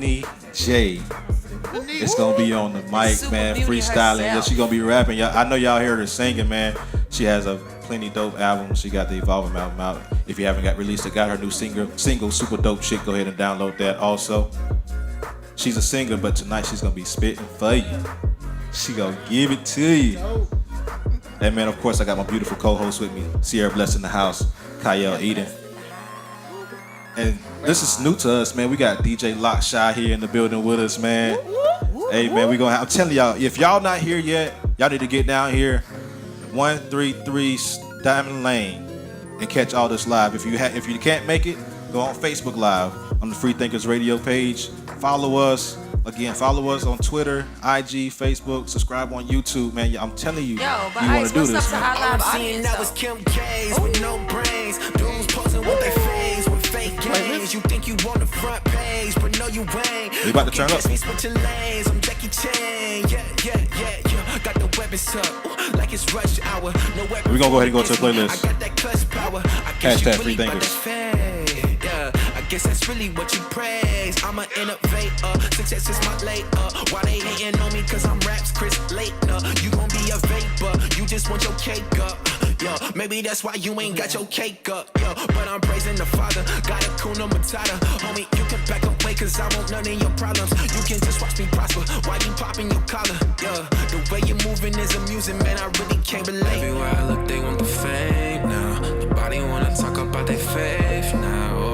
Destiny J. It's gonna be on the mic, man, freestyling. Yeah, she gonna be rapping. I know y'all heard her singing, man. She has a plenty dope album. She got the Evolving album out. If you haven't got released it, got her new single, super dope shit. Go ahead and download that. Also, she's a singer, but tonight she's gonna be spitting for you. She gonna give it to you. And man, of course, I got my beautiful co-host with me, Sierra Bless in the house, Kyle Eden. And this is new to us, man. We got DJ Lockshy here in the building with us, man. Hey, man, I'm telling y'all, if y'all not here yet, y'all need to get down here, 133 Diamond Lane, and catch all this live. If you can't make it, go on Facebook Live on the Freethinkers radio page. Follow us. Again, follow us on Twitter, IG, Facebook, subscribe on YouTube, man. I'm telling you, you want to do this, man. I'm seeing that was Kim K's with no brains. Dudes posing with their face with fake games. You think you on the front page, but no, you ain't. We about to turn up. Switching lanes, I'm Jackie Chan. Yeah. Got the weapons up, like it's rush hour. No weapon. We're gonna go ahead and go to the playlist. I got that clutch power. Hashtag Freethinkers. I guess that's really what you praise. I'm an innovator. Success is my later. Why they hating on me? Cause I'm raps Chris later. You gon' be a vapor. You just want your cake up. Yeah, maybe that's why you ain't got your cake up. Yeah, but I'm praising the Father. Got a kuna matata. Homie, you can back away cause I want none of your problems. You can just watch me prosper. Why you popping your collar? Yeah, the way you're moving is amusing, man. I really can't relate. Everywhere I look, they want the fame now. Nobody wanna talk about their faith now.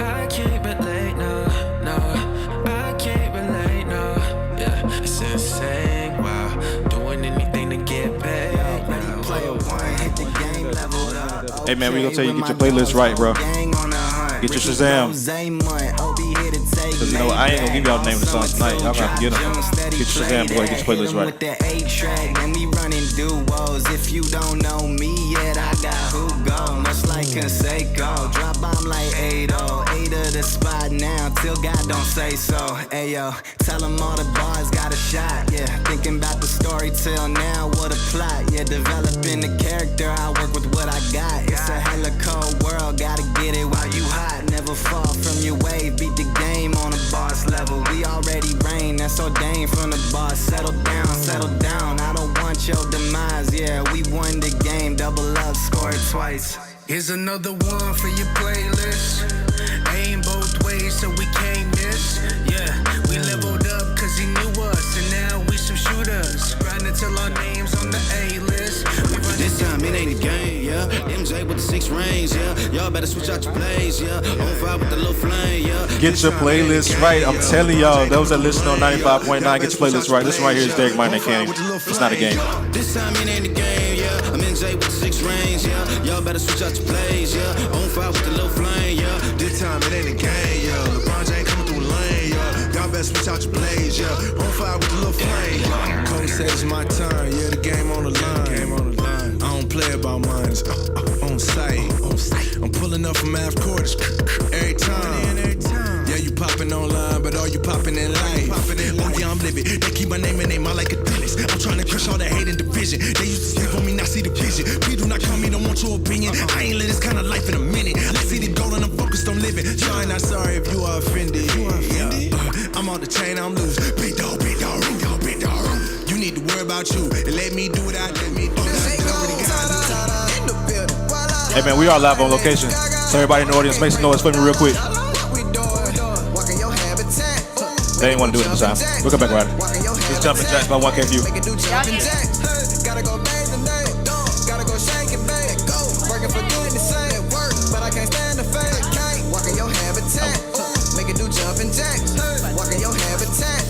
I can't relate, no, I can't relate, no, yeah, it's insane, wow, doing anything to get paid, now. Hey man, we gonna tell you get your playlist right, bro. Get your Shazam. Cause you know I ain't gonna give y'all the name of the song tonight. Y'all gonna have to get them. Get your Shazam, boy. Get your playlist right. With that 8-track, and we running duos. If you don't know me yet, I got who go. Much like Conseco, drop bomb like 8-0. 8 of the spot now, till God don't say so. Ayo, tell them all the bars got a shot. Yeah, thinking about the story till now, what a plot. Yeah, developing the character, I work with what I got. It's a hella cold world, gotta get it while you hot. Never fall from your wave, beat the game on a boss level. We already reign, that's ordained from the boss. Settle down, I don't want your demise. Yeah, we won the game, double up, score it twice. Here's another one for your playlist. Aim both ways so we can't miss. Yeah, we leveled up cause he knew us, and now we some shooters. Grinding till our names on the A-list. This time it ain't a game, yeah. MJ with the 6 rings, yeah. Y'all better switch out your plays, yeah. On fire with the little flame, yeah. Get your playlist right. I'm telling y'all, those that listen on 95.9, get your playlist right. This one right here is Derek Martin and Candy. It's not a game. This time it ain't a game, yeah. I'm MJ with the 6 rings, yeah. Y'all better switch out your plays, yeah. On fire with the little flame, yeah. This time it ain't a game, yeah. LeBron James coming through the lane, yeah. Y'all better switch out your plays, yeah. On fire with the little flame. Coach says it's my turn, yeah. The game on the line. I don't play about mines. On sight. I'm pulling up from half quarters every time. Yeah, you popping online, but all you popping in life. Oh yeah, I'm living. They keep my name in their mouth like a dentist. I'm trying to crush all that hate and division. They used to sleep on me, now see the vision. Please do not call me, don't want your opinion. I ain't lived this kind of life in a minute. I see the goal and I'm focused on living. Y'all ain't not sorry if you are offended. I'm on the chain, I'm loose. Big dog, big dog, big dog, big dog. You need to worry about you and let me do that. Hey man, we are live on location. So everybody in the audience, make some noise for me real quick. They ain't want to do it this time. We'll come back around it. It's Jumping Jacks by 1K View. Gotta go bathe the night. Gotta go shake it, babe. Working for doing the same work, but I can't stand the fake. Walking your habitat. Make it do jumping jacks. Walking your habitat.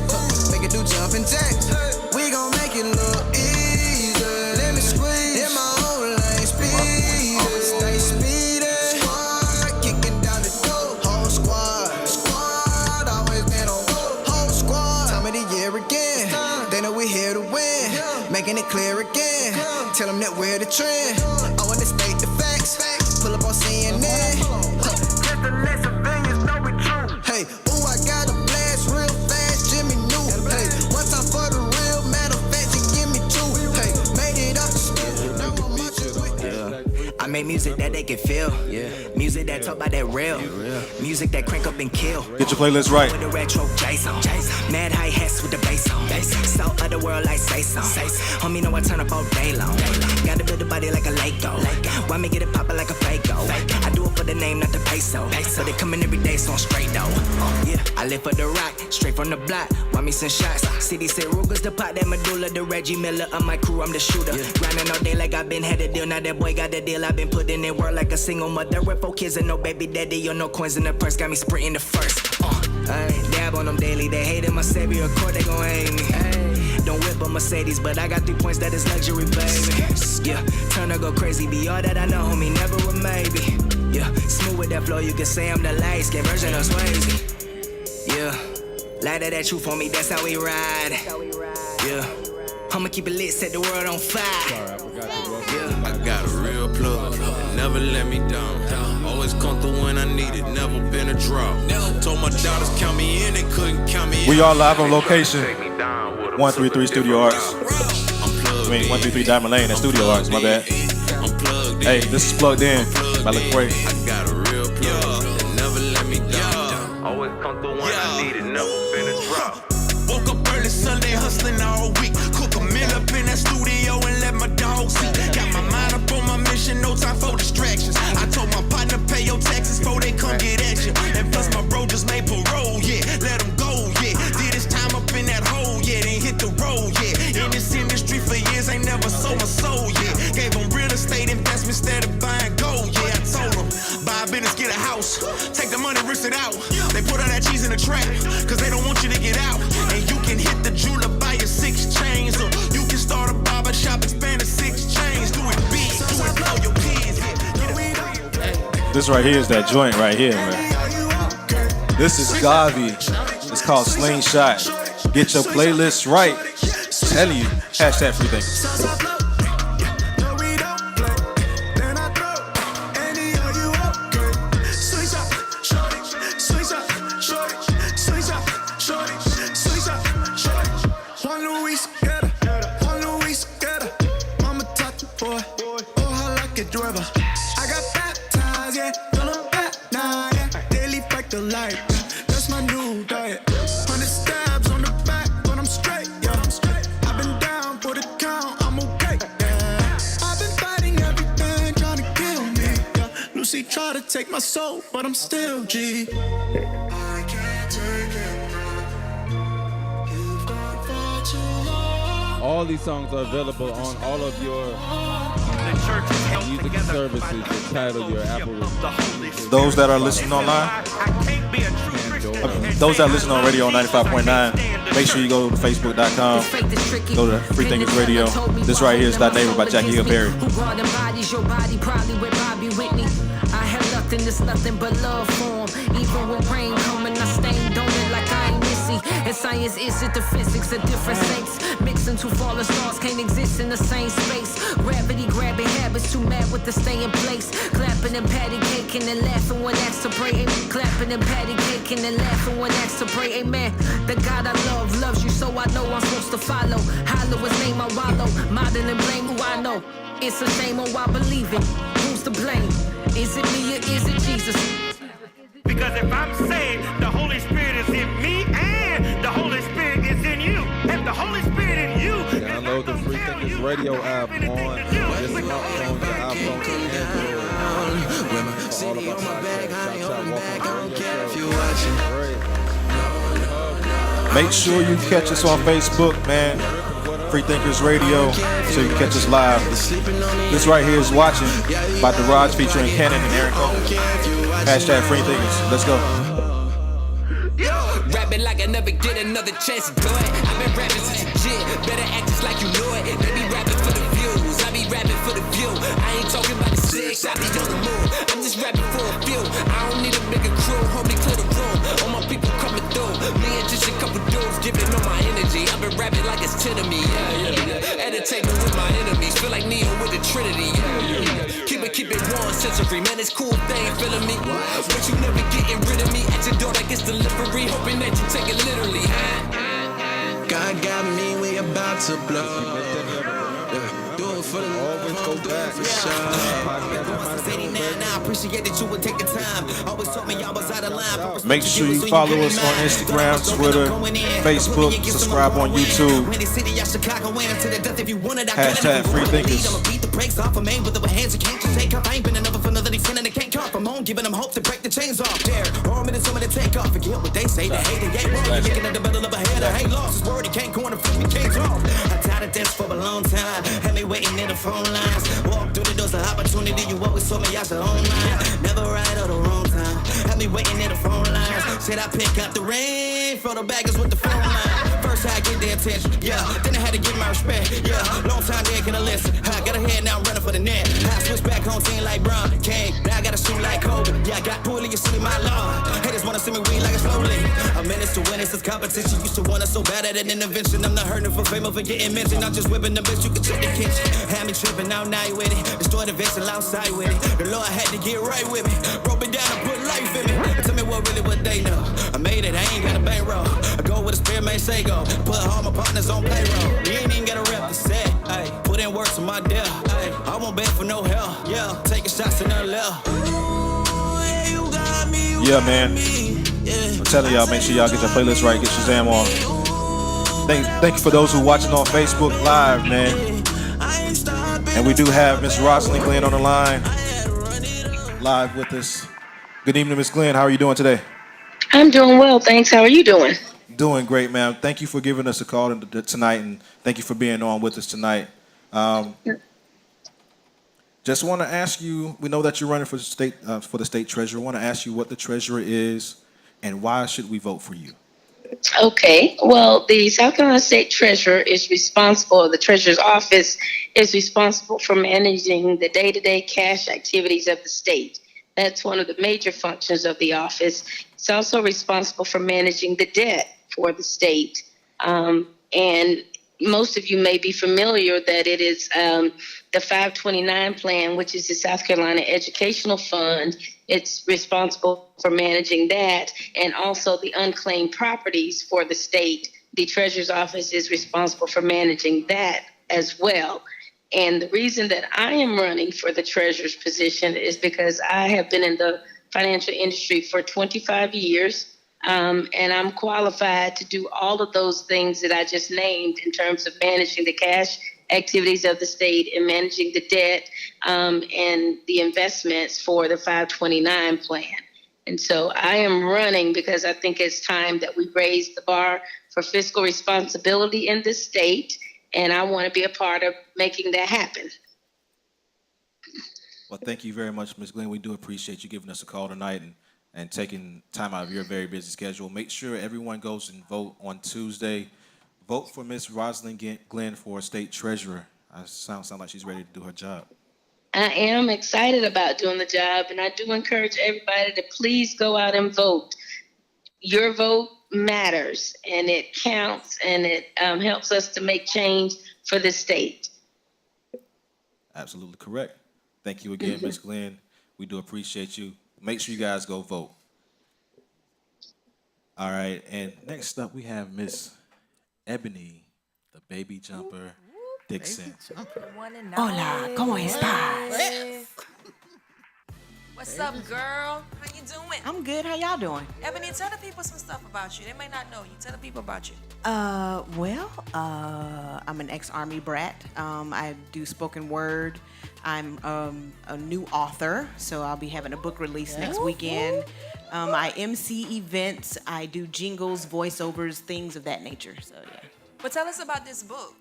Make it do jumping jacks. We gon' make it look easy. Let me squeeze in my own lane. Speed. Stay speedy. Squad. Kicking down the door. Whole squad. Always been on whole squad. Time of the year again. They know we here to win. Making it clear again. Tell them that we're the trend. I want to state the facts. Pull up on CNN. Just to let civilians know we true. Hey, ooh, I got a blast real fast, Jimmy New. Hey, one time for the real, matter of fact, you give me 2. Hey, made it up. Now I'm marching with. I make music that they can feel. Music that talk about that real. Music that crank up and kill. Get your playlist right. With the retro Jason. Mad hi-hats with the bass on. So other world like say so. Homie know I turn up all day long. Gotta build a body like a Lego. Why me get it poppin' like a Fago? I do it for the name, not the peso. So they come in every day, so I'm straight though. Yeah, I live for the rock, straight from the block. Why me send shots? City say Ruger's the pot, that medulla, the Reggie Miller of my crew, I'm the shooter. Grinding all day like I've been had a deal. Now that boy got the deal. I've been putting in work like a single mother with 4 kids and no baby daddy or no coins in the purse. Got me sprinting the first. Dab on them daily. They hating my savior, of course they gon' hate me. Don't whip a Mercedes, but I got 3 points that is luxury, baby. Yeah, turn to go crazy. Be all that I know, homie, never a maybe. Yeah, smooth with that flow. You can say I'm the light skin version of Swayze. Yeah, light of that truth on me. That's how we ride. Yeah, I'ma keep it lit, set the world on fire. I got a real plug, never let me down. Always come through when I need it, never been a draw. Told my daughters count me in, they couldn't count me in. We all live on location. 133 Studio Arts. I mean 133 Diamond Lane at Studio Arts, my bad. Hey, this is Plugged In by LaQuay. I got a real plug, never let me down. Always come through when I need it, never been a draw. Woke up early Sunday hustling all week. Cook a meal up in that studio and let my dog see. Got my mind up on my mission, no time for distractions. I told my partner pay your taxes before they come get at you. And plus my bro just made parole, yeah. Let him go, yeah. Did his time up in that hole, yeah. Then hit the road, yeah. In this industry for years, ain't never sold my soul, yeah. Gave him real estate investment instead of buying gold, yeah. I told him, buy a business, get a house. Take the money, risk it out. They put all that cheese in the trap, cause they don't want you to get out. And you can hit the jeweler, buy your 6 chains. Or you can start a barber shop, expand to 6 chains. Do it big, do it for your kids. This right here is that joint right here, man. This is Gavi. It's called Slingshot. Get your playlist right. Telling you. Hashtag Freethinkers. I got baptized, yeah, feeling back now, yeah. Daily factor life, that's my new diet. 100 stabs on the back, but I'm straight, yeah. I've been down for the count, I'm okay, yeah. I've been fighting everything, trying to kill me, yeah. Lucy tried to take my soul, but I'm still G. I can't take it now. You've gone far too long. All these songs are available on all of your music services, your title, your Apple. Those that are listening online, those that listen on radio on 95.9, make sure you go to facebook.com, go to Freethinkers Radio. This right here is Thy Neighbor by Jackie Hill Perry. I have nothing, it's nothing but love for him. Even when rain coming, I stained on it like I ain't missy. And science is it, the physics of different states. Mixing 2 fallen stars can't exist in the same space. Gravity grabbing habits, too mad with the stay in place. Clapping and patty caking and laughing when asked to pray. Clapping and patty caking and laughing when asked to pray. Amen. The God I love loves you, so I know I'm supposed to follow. Hollow his name, I wallow. Modern and blame who I know. It's a shame on why I believe it. Who's to blame? Is it me or is it Jesus? Because if I'm saved, the Holy Spirit is in me and the Holy Spirit is in you. If the Holy Spirit in you, download the Freethinkers Radio app on your smartphone, your iPhone, your Android. With my city on my back, I ain't holding back, I don't care if you watching. Make sure you catch us on Facebook, man. Freethinkers Radio, so you can catch us live. This right here is Watching by Daraj featuring Cannon and Aaron Cole. Hashtag Freethinkers. Let's go. Rapping like I never get another chance to do it. I've been rapping since a kid. Better act just like you know it. They be rapping for the views. I be rapping for the view. I ain't talking about the 6. I be on the move. I'm just rapping for a few. I don't need a bigger crew. Homie, clear the room. All my people coming through. Me and just a couple dudes giving all my energy. I've been rapping like it's 10 to me. Yeah. Entertainment with my enemies. Feel like Neo with the Trinity. Yeah. Keep it 1 century. Man, it's cool thing feeling me. But you never getting rid of me. At your door like it's delivery. Hoping that you take it literally. God got me, we about to blow. Do it for the Always go back. Since 89, I appreciate that you would take the time. Always told me y'all was out of line. Make sure you follow us on Instagram, Twitter, Facebook, subscribe on YouTube. Hashtag Freethinkers. Beat the brakes off of me with the hands you can't just take off. I ain't been another for another defender that can't come from home, giving them hope to break the chains off. There, or minutes to take off. Forget what they say. They hate it. Ain't wrong. You're looking at the middle of a head. I hate lost. His word he can't go on the front. We can't talk. I tired of this for a long time. Had me waiting in the phone lines. Walk through the doors of opportunity. You always told me I should own mine. Never right or the wrong time. Had me waiting in the phone lines. Said I pick up the rain for the baggers with the phone line. First I get their attention, yeah. Then I had to get my respect, yeah. Long time they couldn't listen. I got ahead now I'm running for the net. I switch back home team like Brown King. Now I gotta shoot like Kobe. Yeah, I got pulley, you see my law. Haters wanna see me win like a slowly. A menace to win, it's this competition. Used to want us so bad at an intervention. I'm not hurting for fame or for getting mentioned. I'm just whipping the bitch, you can check the kitchen. Had me tripping out night with it. Destroy the vessel outside with it. The Lord had to get right with me. Broke it down and put life in me. Tell me what they know. I made it, I ain't got a bankroll. I go where the spirit may say go. Put all my partners on payroll. We ain't even got a rep to set. Ay, put in work to my death. Ay, I won't beg for no help. Yeah, taking shots in the left. Yeah, man. I'm telling y'all, make sure y'all get your playlist right. Get Shazam on. Thank you for those who are watching on Facebook Live, man. And we do have Miss Rosalind Glenn on the line, live with us. Good evening, Miss Glenn. How are you doing today? I'm doing well, thanks. How are you doing? Doing great, ma'am. Thank you for giving us a call tonight, and thank you for being on with us tonight. Just want to ask you, we know that you're running for the state treasurer. I want to ask you what the treasurer is and why should we vote for you? Okay, well, the South Carolina State Treasurer is responsible, the Treasurer's Office is responsible for managing the day-to-day cash activities of the state. That's one of the major functions of the office. It's also responsible for managing the debt for the state. And most of you may be familiar that it is the 529 plan, which is the South Carolina Educational Fund. It's responsible for managing that, and also the unclaimed properties for the state. The Treasurer's Office is responsible for managing that as well. And the reason that I am running for the treasurer's position is because I have been in the financial industry for 25 years, and I'm qualified to do all of those things that I just named in terms of managing the cash activities of the state and managing the debt and the investments for the 529 plan. And so I am running because I think it's time that we raise the bar for fiscal responsibility in this state, and I want to be a part of making that happen. Well, thank you very much, Ms. Glenn. We do appreciate you giving us a call tonight and taking time out of your very busy schedule. Make sure everyone goes and vote on Tuesday. Vote for Ms. Rosalind Glenn for state treasurer. Sound like she's ready to do her job. I am excited about doing the job, and I do encourage everybody to please go out and vote. Your vote matters, and it counts, and it helps us to make change for the state. Absolutely correct. Thank you again, Ms. Glenn. We do appreciate you. Make sure you guys go vote. All right, and next up we have Miss Ebony, the baby jumper Dixon. Hola, ¿cómo estás? What's up, girl? How you doing? I'm good. How y'all doing? Ebony, tell the people some stuff about you. They may not know you. Tell the people about you. I'm an ex-Army brat. I do spoken word. I'm a new author, so I'll be having a book release next weekend. I MC events. I do jingles, voiceovers, things of that nature. So yeah. But tell us about this book.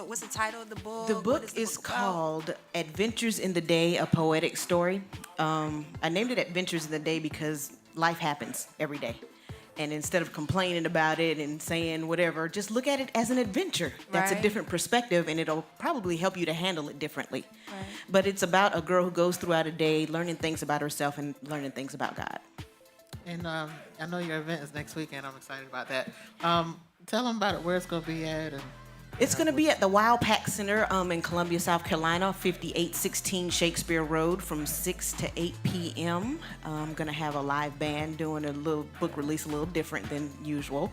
What's the title of the book? The book is called Adventures in the Day, A Poetic Story. I named it Adventures in the Day because life happens every day. And instead of complaining about it and saying whatever, just look at it as an adventure. That's a different perspective, and it'll probably help you to handle it differently. Right. But it's about a girl who goes throughout a day learning things about herself and learning things about God. And I know your event is next weekend. I'm excited about that. Tell them about it, where it's going to be at, and It's going to be at the Wild Pack Center in Columbia, South Carolina, 5816 Shakespeare Road from 6 to 8 p.m. I'm going to have a live band doing a little book release a little different than usual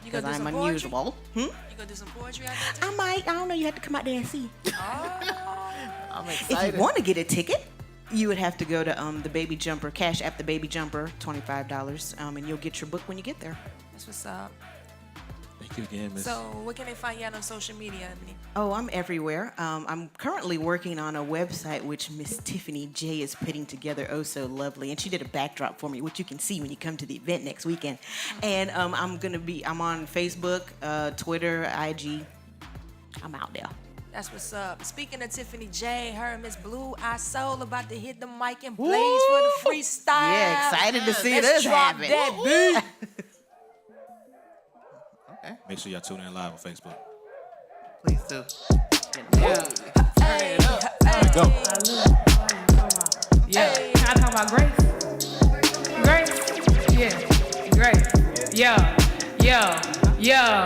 because I'm unusual. You gonna do some poetry out there? I might. I don't know. You have to come out there and see. I'm If excited. you want to get a ticket, you would have to go to the Baby Jumper, Cash App the Baby Jumper, $25, and you'll get your book when you get there. That's what's up. Thank you again, Miss. So, where can they find you out on social media, Ebony? Oh, I'm everywhere. I'm currently working on a website which Miss Tiffany J is putting together oh so lovely. And she did a backdrop for me, which you can see when you come to the event next weekend. And I'm on Facebook, Twitter, IG. I'm out there. That's what's up. Speaking of Tiffany J, her and Miss Blue Eye Soul about to hit the mic and blaze for the freestyle. Yeah, excited to see Let's this drop happen. that beat. Make sure y'all tune in live on Facebook. Please do. Go. Yeah. Can I talk about grace? Grace? Yeah. Grace. Yo.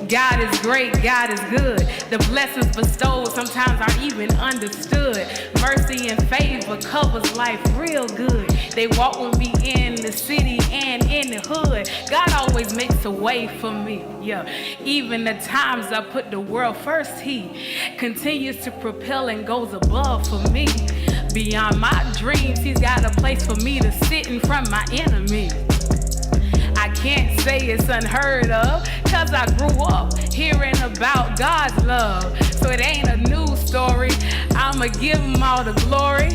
God is great, God is good. The blessings bestowed sometimes aren't even understood. Mercy and favor covers life real good. They walk with me in the city and in the hood. God always makes a way for me, yeah. Even the times I put the world first, He continues to propel and goes above for me. Beyond my dreams, He's got a place for me to sit in front of my enemies. I can't say it's unheard of, cause I grew up hearing about God's love. So it ain't a news story, I'ma give Him all the glory.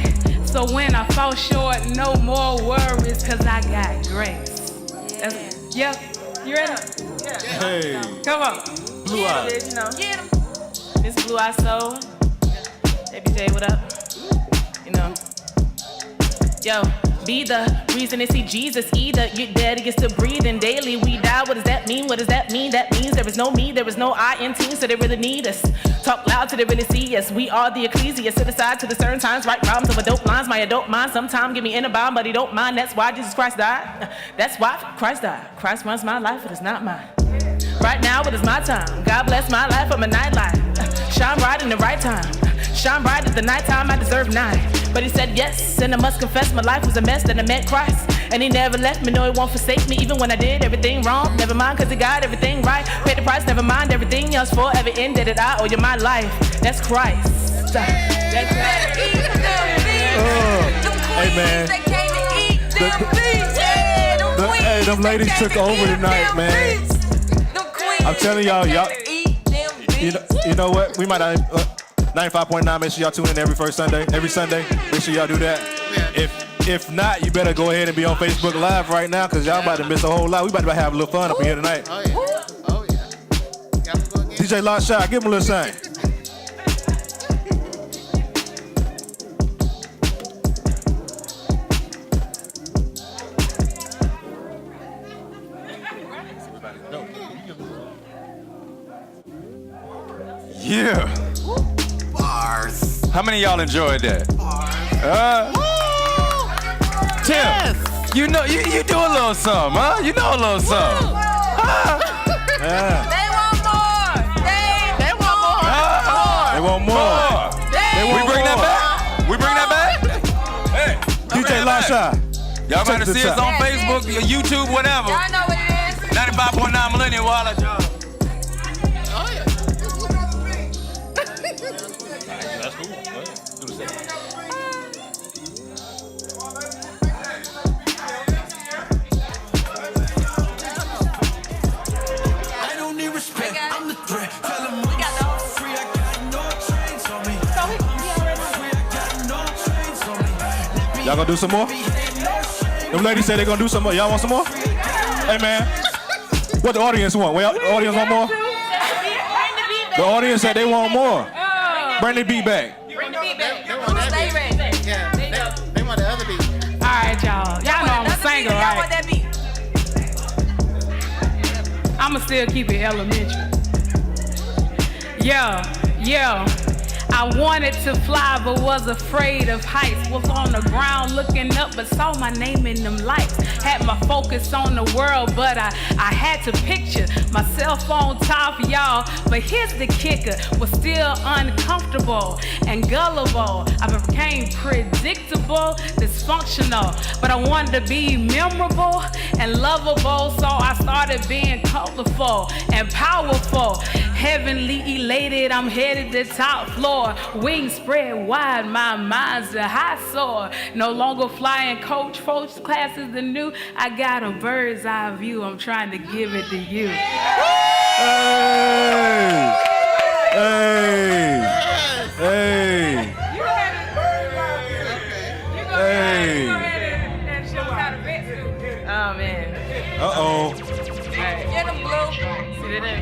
So when I fall short, no more worries, cause I got grace. Yeah. You ready? Yeah. Hey. Come on. Blue Eye. You know. Get 'em. Miss Blue Eye Soul. Baby J, what up? You know. Yo. Be the reason to see Jesus either. Your daddy gets to breathe and daily we die. What does that mean? What does that mean? That means there is no me, there is no I in team, so they really need us. Talk loud till they really see us. We are the ecclesia, set aside to discern times, write rhymes of adult lines. My adult mind sometimes give me in a bound, but He don't mind. That's why Jesus Christ died. That's why Christ died. Christ runs my life, it is not mine. Right now it is my time. God bless my life, I'm a nightlight. Shine bright in the right time. Shine bright at the nighttime, I deserve 9. But He said yes, and I must confess my life was a mess. Then I met Christ, and He never left me. No, He won't forsake me, even when I did everything wrong. Never mind, cause He got everything right. Paid the price, never mind, everything else forever ended. I owe you my life. That's Christ. That's Hey, man. Hey, them ladies took over tonight, man. I'm telling y'all, you know what? We might have 95.9. Make sure y'all tune in every Sunday. Make sure y'all do that. If not, you better go ahead and be on Facebook Live right now, cause y'all about to miss a whole lot. We about to have a little fun up here tonight. Oh yeah. DJ Lot Shot, give him a little sign. Yeah. Bars. How many of y'all enjoyed that? Tim, yes. You know you do a little something, huh? You know a little something. Yeah. They want more. They want more. They want more. We bring that back? We bring that back? Hey, DJ Lasha. Y'all better see us on Facebook, YouTube, whatever. Y'all know what it is. 95.9 Millennial Wallet, y'all. Oh yeah. That's cool. Do the same. I don't need respect, I'm the threat. Tell them we got no free, I got no chains on me. Free, I got no chains on me. Y'all gonna do some more? Them ladies said they gonna do some more. Y'all want some more? Hey man, what the audience want? The audience want more? The audience said they want more. Bring the beat back. Bring the beat back. Stay ready. Yeah, they want the other beat. All right, y'all. Y'all know I'm a singer, Y'all want right? that beat? I'ma still keep it elementary. Yo. I wanted to fly, but was afraid of heights. Was on the ground looking up, but saw my name in them lights. Had had my focus on the world, but I had to picture myself on top, y'all. But here's the kicker, was still uncomfortable and gullible. I became predictable, dysfunctional, but I wanted to be memorable and lovable, so I started being colorful and powerful. Heavenly elated, I'm headed to top floor. Wings spread wide, my mind's a high soar. No longer flying coach, first class is the new. I got a bird's eye view, I'm trying to give it to you. Hey! Hey! Hey! Hey! Oh man. Uh-oh. Get him, Blue. See that in?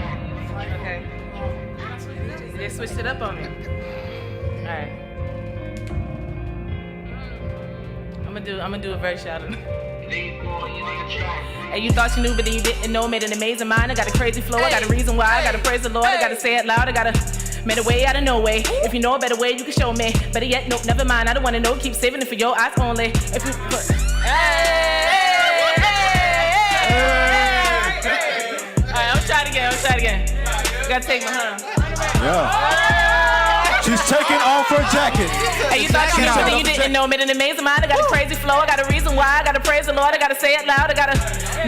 Okay. They switched it up on me. Alright. I'm gonna do a verse shout out. Hey, you thought you knew, but then you didn't know. Made an amazing mind. I got a crazy flow. I got a reason why. I gotta praise the Lord. I gotta say it loud. I gotta made a way out of no way. If you know a better way, you can show me. Better yet, nope, never mind. I don't wanna know. Keep saving it for your eyes only. If you put, Alright, I'm trying again. Gotta take my Yeah. She's taking off her jacket. Hey, you thought you knew, but then you didn't know. Made an amazing mind. I got a crazy flow. I got a reason why. I gotta praise the Lord. I gotta say it loud. I gotta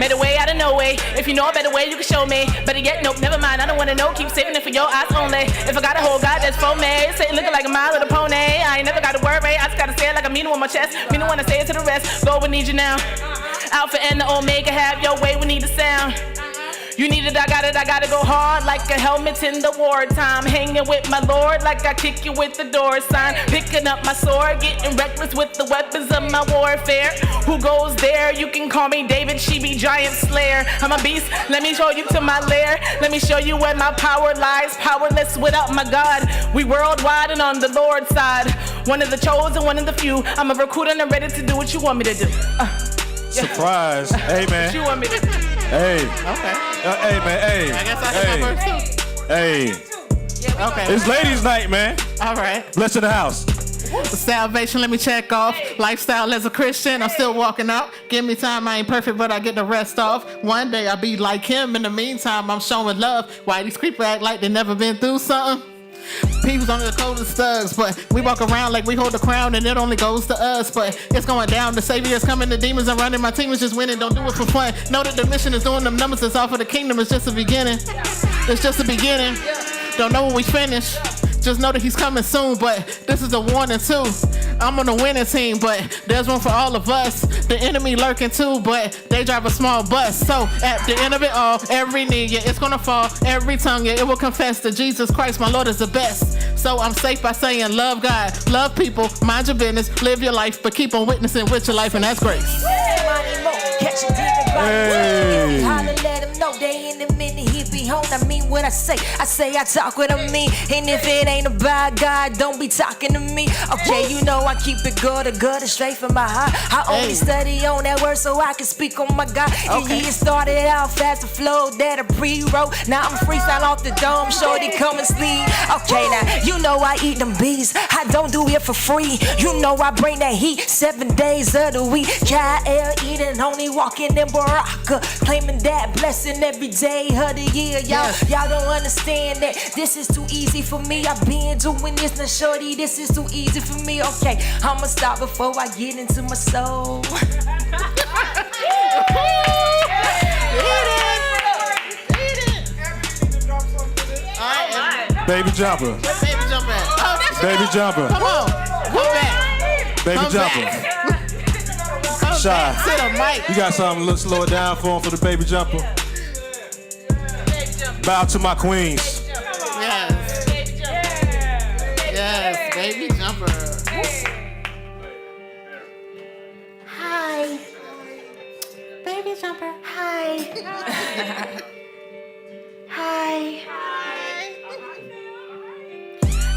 made a way out of no way. If you know a better way, you can show me. Better yet, nope, never mind. I don't wanna know. Keep saving it for your eyes only. If I got a whole God that's for me, say looking like a mile of the pony. I ain't never gotta worry. I just gotta say it like I mean it on my chest. Mean it when I say it to the rest. Lord, we need you now. Alpha and the Omega, have your way. We need the sound. You need it, I gotta go hard like a helmet in the wartime. Hanging with my Lord like I kick you with the door sign. Picking up my sword, getting reckless with the weapons of my warfare. Who goes there? You can call me David, she be giant slayer. I'm a beast, let me show you to my lair. Let me show you where my power lies. Powerless without my God. We worldwide and on the Lord's side. One of the chosen, one of the few. I'm a recruiter and I'm ready to do what you want me to do. Surprise. Hey, man. What you want me to do? Hey. Okay. Hey, man. Hey. I guess I hit my verse too. Hey. Okay. It's ladies' night, man. All right. Bless in the house. Salvation, let me check off. Lifestyle as a Christian, I'm still walking out. Give me time, I ain't perfect, but I get the rest off. One day I'll be like him. In the meantime, I'm showing love. Why these creepers act like they never been through something? People's on the coldest thugs, but we walk around like we hold the crown and it only goes to us. But it's going down, the savior's coming, the demons are running, my team is just winning, don't do it for fun. Know that the mission is doing them numbers, it's all for the kingdom, it's just the beginning. It's just the beginning. Don't know when we finish. Just know that he's coming soon, but this is a warning too. I'm on the winning team, but there's one for all of us. The enemy lurking too, but they drive a small bus. So at the end of it all, every knee, yeah, it's gonna fall. Every tongue, yeah, it will confess that Jesus Christ, my Lord, is the best. So I'm safe by saying love God, love people, mind your business, live your life, but keep on witnessing with your life, and that's grace. Hey. Holla, let him know they in the minute he be home. I mean what I say I talk what I mean. And if it ain't about God, don't be talking to me. Okay, you know I keep it good straight from my heart. I only study on that word so I can speak on my God. And it started out fast, the flow that I pre-wrote. Now I'm freestyle off the dome, shorty come and sleep. Okay, now you know I eat them bees. I don't do it for free. You know I bring that heat 7 days of the week. Kyle eating, only walking in Baraka, claiming that blessing every day of the year. Y'all don't understand that this is too easy for me. I've been doing this now, shorty. This is too easy for me. Okay, I'ma stop before I get into my soul. Baby jumper. Baby jumper. Come on. Come back. Baby Come jumper. back. Shy. Sit on mic. You got something to slow it down for him for the baby jumper? Bow to my queens. Yes. Yes, baby jumper. Hi. Baby jumper. Hi. Hi.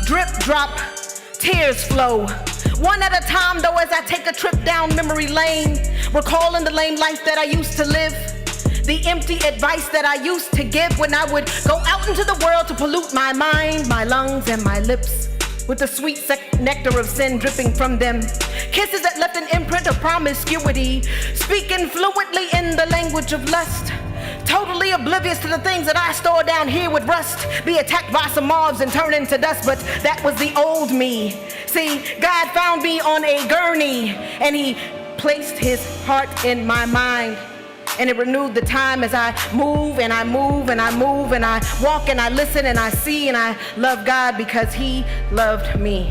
Drip drop, tears flow. One at a time though as I take a trip down memory lane. Recalling the lame life that I used to live. The empty advice that I used to give when I would go out into the world to pollute my mind, my lungs, and my lips. with the sweet nectar of sin dripping from them. Kisses that left an imprint of promiscuity, speaking fluently in the language of lust. Totally oblivious to the things that I store down here with rust. Be attacked by some mobs and turn into dust, but that was the old me. See, God found me on a gurney, and he placed his heart in my mind. And it renewed the time as I move and I move and I move and I walk and I listen and I see and I love God because he loved me.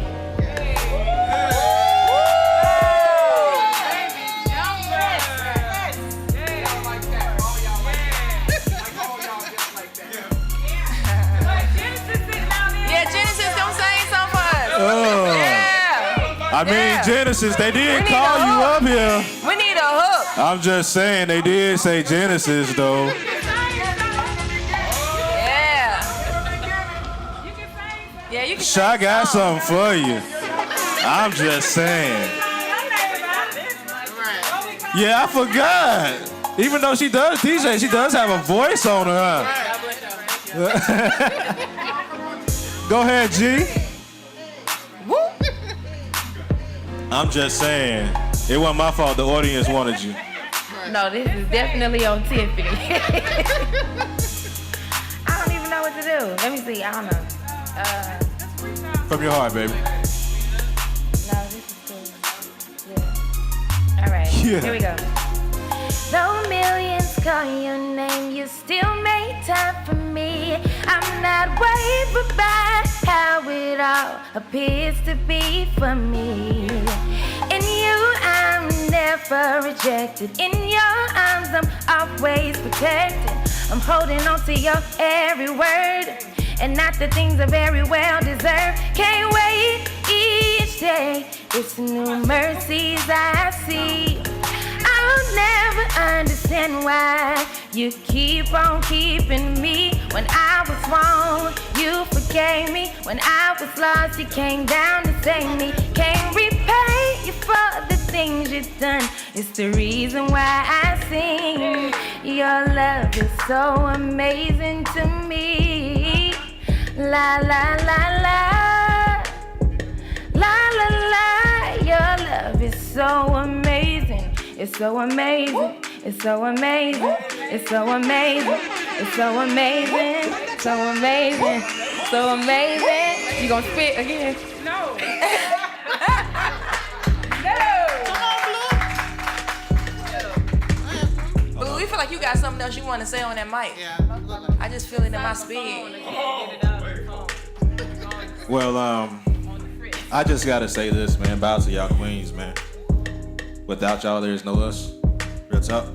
I mean, Genesis, they did call you up here. We need a hook. I'm just saying, they did say Genesis, though. Yeah, you can Shy got something for you. I'm just saying. Yeah, I forgot. Even though she does DJ, she does have a voice on her, huh? Go ahead, G. I'm just saying, it wasn't my fault. The audience wanted you. No, this is definitely on Tiffany. I don't even know what to do. Let me see. I don't know. From your heart, baby. No, this is good. Yeah. All right. Yeah. Here we go. Though millions call your name, you still make time for me. I'm not wavered by how it all appears to be for me. In you, I'm never rejected. In your arms, I'm always protected. I'm holding on to your every word, and not the things I very well deserve. Can't wait each day. It's new mercies I see. I'll never understand why you keep on keeping me. When I was wrong, you forgave me. When I was lost, you came down to save me. Can't repay you for the things you've done. It's the reason why I sing. Your love is so amazing to me. La la la la, la la la. Your love is so amazing. It's so amazing, it's so amazing, it's so amazing, it's so amazing, so amazing, so amazing. You gonna spit again? No. Blue, we feel like you got something else you want to say on that mic. Yeah. I just feel it in my spirit. Well, I just gotta say this, man. Bow to y'all queens, man. Without y'all, there's no us. Real talk.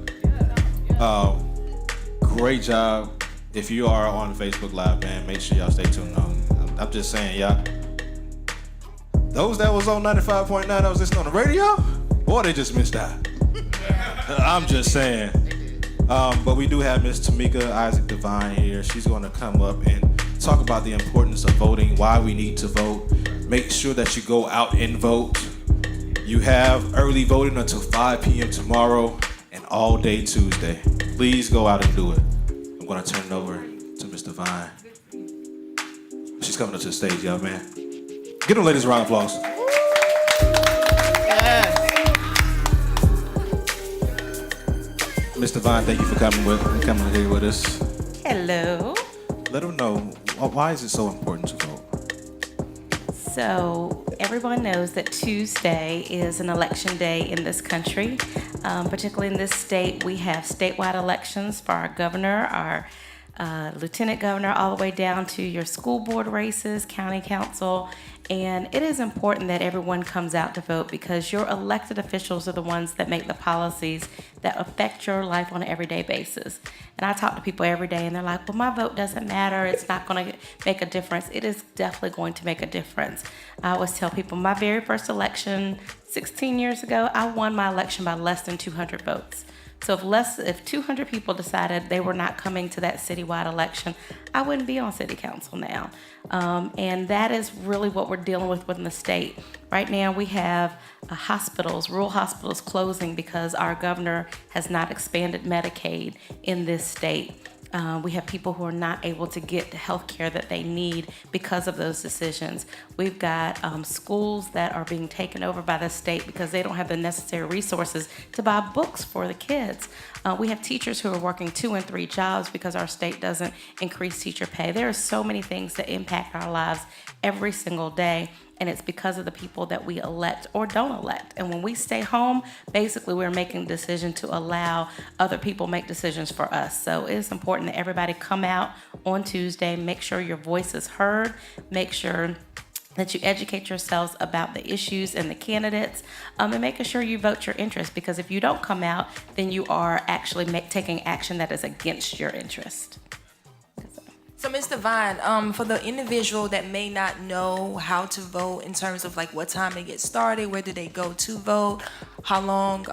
Great job. If you are on Facebook Live, man, make sure y'all stay tuned on. I'm just saying, y'all. Those that was on 95.9 that was listening on the radio, boy, they just missed out. I'm just saying. But we do have Miss Tamika Isaac Devine here. She's going to come up and talk about the importance of voting, why we need to vote. Make sure that you go out and vote. You have early voting until 5 p.m. tomorrow and all day Tuesday. Please go out and do it. I'm going to turn it over to Miss Devine. She's coming up to the stage, y'all, man. Give them ladies a round of applause. Miss Devine, thank you for coming here with us. Hello. Let them know, why is it so important to vote? So everyone knows that Tuesday is an election day in this country. Particularly in this state, we have statewide elections for our governor, our lieutenant governor, all the way down to your school board races, county council. And it is important that everyone comes out to vote because your elected officials are the ones that make the policies that affect your life on an everyday basis. And I talk to people every day and they're like, well, my vote doesn't matter. It's not going to make a difference. It is definitely going to make a difference. I always tell people my very first election 16 years ago, I won my election by less than 200 votes. So if 200 people decided they were not coming to that citywide election, I wouldn't be on city council now. And that is really what we're dealing with within the state. Right now we have hospitals, rural hospitals closing because our governor has not expanded Medicaid in this state. We have people who are not able to get the health care that they need because of those decisions. We've got schools that are being taken over by the state because they don't have the necessary resources to buy books for the kids. We have teachers who are working 2 and 3 jobs because our state doesn't increase teacher pay. There are so many things that impact our lives every single day, and it's because of the people that we elect or don't elect. And when we stay home, basically we're making a decision to allow other people make decisions for us. So it's important that everybody come out on Tuesday, make sure your voice is heard, make sure that you educate yourselves about the issues and the candidates, and making sure you vote your interest, because if you don't come out, then you are actually taking action that is against your interest. So, Ms. Devine, for the individual that may not know how to vote in terms of like what time it gets started, where do they go to vote, how long,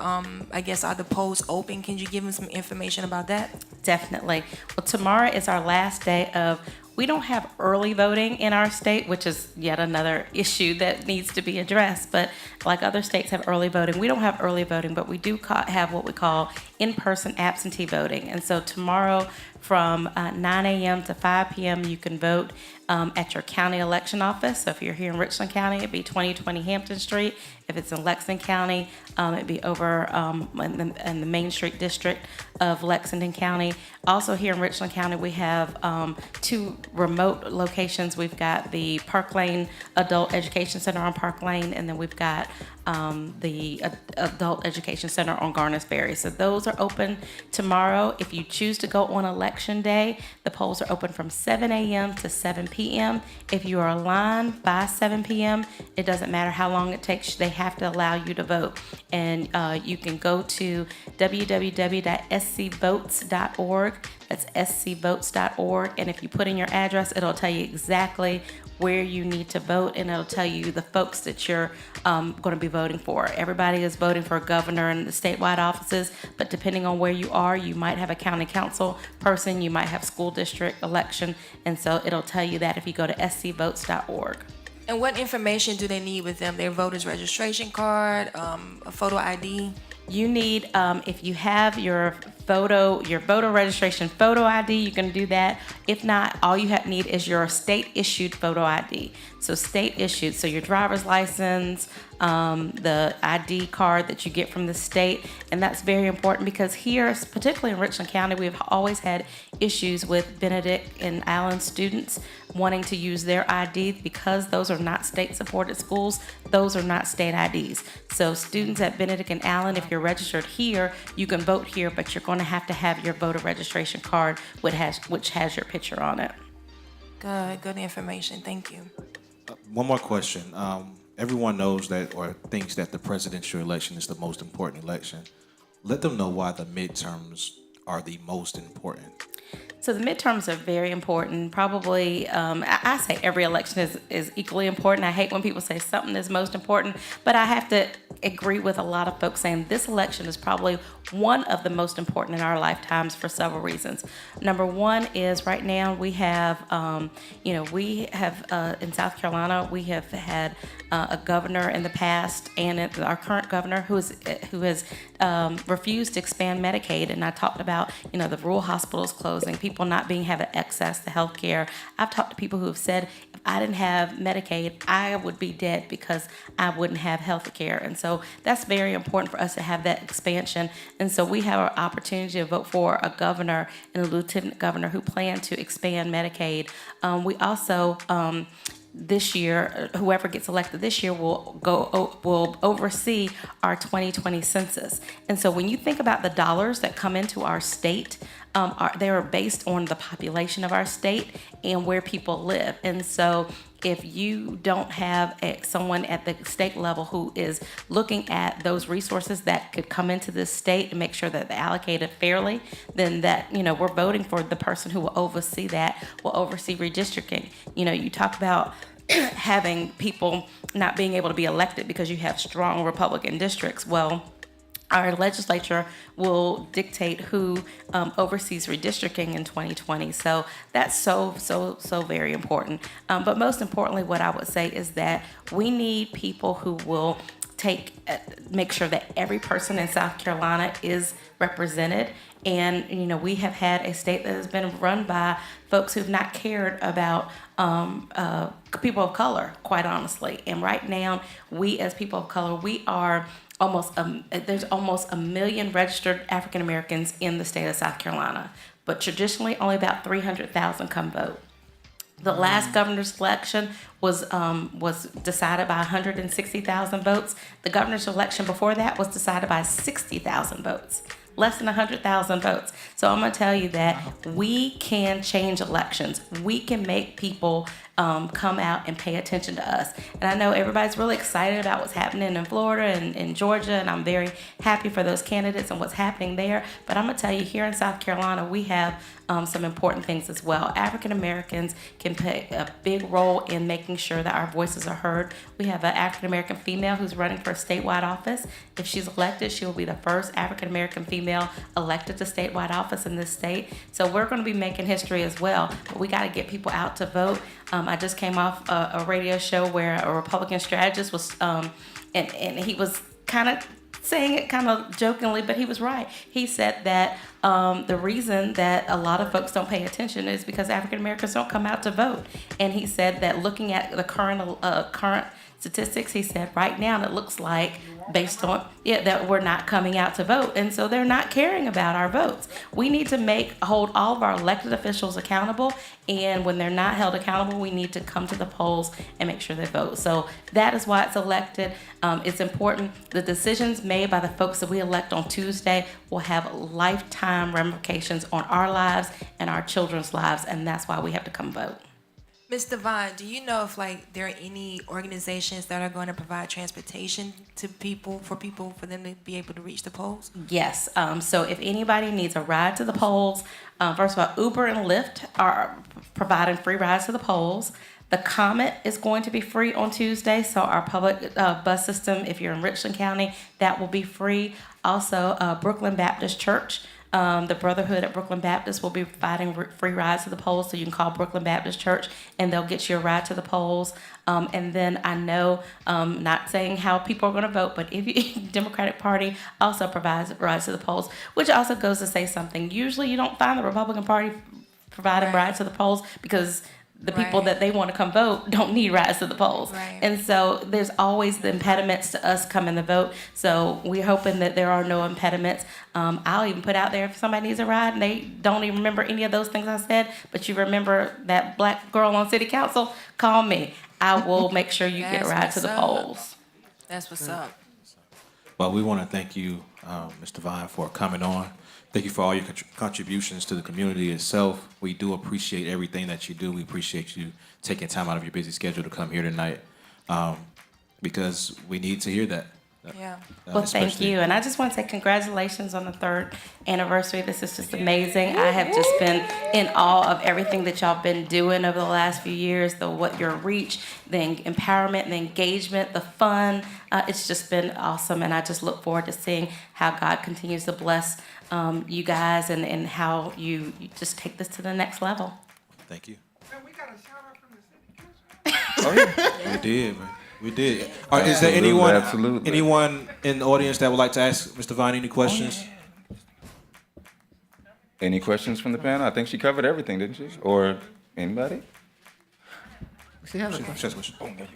I guess, are the polls open? Can you give them some information about that? Definitely. Well, tomorrow is our last day of, we don't have early voting in our state, which is yet another issue that needs to be addressed. But like other states have early voting, we don't have early voting, but we do have what we call in-person absentee voting. And so tomorrow from 9 a.m. to 5 p.m. you can vote at your county election office. So if you're here in Richland County, it'd be 2020 Hampton Street. If it's in Lexington County, it'd be over in the Main Street district of Lexington County. Also here in Richland County, we have 2 remote locations. We've got the Park Lane Adult Education Center on Park Lane, and then we've got the Adult Education Center on Garners Ferry. So those are open tomorrow. If you choose to go on election day, the polls are open from 7 a.m. to 7 p.m. If you are aligned by 7 p.m., it doesn't matter how long it takes, they have to allow you to vote. And you can go to www.scvotes.org. That's scvotes.org. And if you put in your address, it'll tell you exactly where you need to vote, and it'll tell you the folks that you're going to be voting for. Everybody is voting for a governor in the statewide offices, but depending on where you are, you might have a county council person, you might have school district election, and so it'll tell you that if you go to scvotes.org. And what information do they need with them? Their voter's registration card, a photo ID? You need, if you have your voter registration photo ID, you can do that. If not, all you need is your state-issued photo ID. So state-issued, so your driver's license, the ID card that you get from the state, and that's very important because here, particularly in Richland County, we've always had issues with Benedict and Allen students wanting to use their ID because those are not state-supported schools. Those are not state IDs. So students at Benedict and Allen, if you're registered here, you can vote here, but you're going to have your voter registration card, which has your picture on it. Good information. Thank you. One more question. Everyone knows that or thinks that the presidential election is the most important election. Let them know why the midterms are the most important. So the midterms are very important. Probably, I say every election is equally important. I hate when people say something is most important, but I have to agree with a lot of folks saying this election is probably one of the most important in our lifetimes for several reasons. Number one is right now we have, in South Carolina, we have had a governor in the past and our current governor who has refused to expand Medicaid. And I talked about, the rural hospitals closing, people not having access to health care. I've talked to people who have said, if I didn't have Medicaid, I would be dead because I wouldn't have health care. And so that's very important for us to have that expansion. And so we have an opportunity to vote for a governor and a lieutenant governor who plan to expand Medicaid. We also, this year, whoever gets elected this year will oversee our 2020 census. And so when you think about the dollars that come into our state, they are based on the population of our state and where people live. And so if you don't have someone at the state level who is looking at those resources that could come into this state and make sure that they're allocated fairly, then we're voting for the person who will oversee that, will oversee redistricting. You talk about having people not being able to be elected because you have strong Republican districts. Well, our legislature will dictate who oversees redistricting in 2020. So that's so very important. But most importantly, what I would say is that we need people who will make sure that every person in South Carolina is represented. And, we have had a state that has been run by folks who've not cared about people of color, quite honestly. And right now, we as people of color, we are there's almost 1 million registered African Americans in the state of South Carolina. But traditionally, only about 300,000 come vote. The last governor's election was decided by 160,000 votes. The governor's election before that was decided by 60,000 votes. Less than 100,000 votes. So I'm going to tell you that we can change elections. We can make people come out and pay attention to us. And I know everybody's really excited about what's happening in Florida and in Georgia, and I'm very happy for those candidates and what's happening there. But I'm going to tell you, here in South Carolina, we have some important things as well. African Americans can play a big role in making sure that our voices are heard. We have an African American female who's running for a statewide office. If she's elected, she will be the first African American female elected to statewide office in this state. So we're going to be making history as well. But we got to get people out to vote. I just came off a radio show where a Republican strategist was, and he was kind of saying it kind of jokingly, but he was right. He said that the reason that a lot of folks don't pay attention is because African Americans don't come out to vote. And he said that looking at the current statistics, he said right now it looks like, based on that we're not coming out to vote, and so they're not caring about our votes. We need to hold all of our elected officials accountable, and when they're not held accountable, we need to come to the polls and make sure they vote. So that is why it's elected. It's important. The decisions made by the folks that we elect on Tuesday will have lifetime ramifications on our lives and our children's lives, and that's why we have to come vote. Ms. Devine, do you know if there are any organizations that are going to provide transportation to people for them to be able to reach the polls? Yes. So if anybody needs a ride to the polls, first of all, Uber and Lyft are providing free rides to the polls. The Comet is going to be free on Tuesday, so our public bus system, if you're in Richland County, that will be free. Also, Brooklyn Baptist Church. The Brotherhood at Brooklyn Baptist will be providing free rides to the polls, so you can call Brooklyn Baptist Church and they'll get you a ride to the polls. And then I know, not saying how people are going to vote, but Democratic Party also provides rides to the polls, which also goes to say something. Usually you don't find the Republican Party providing rides to the polls because the people that they want to come vote don't need rides to the polls. Right. And so there's always the impediments to us coming to vote. So we're hoping that there are no impediments. I'll even put out there if somebody needs a ride and they don't even remember any of those things I said, but you remember that black girl on city council, call me. I will make sure you get a ride to the polls. That's what's up. Well, we want to thank you, Ms. Devine, for coming on. Thank you for all your contributions to the community itself. We do appreciate everything that you do. We appreciate you taking time out of your busy schedule to come here tonight because we need to hear that. Yeah. Well, thank you. And I just want to say congratulations on the 3rd anniversary. This is just amazing. I have just been in awe of everything that y'all been doing over the last few years, your reach, the empowerment, the engagement, the fun. It's just been awesome. And I just look forward to seeing how God continues to bless you guys and how you just take this to the next level. Thank you. Man, we got a shout out from the city council. Oh, yeah. We did, man. We did. Is there anyone in the audience that would like to ask Ms. Devine any questions? Any questions from the panel? I think she covered everything, didn't she? Or anybody? She has a question. Oh, there you go.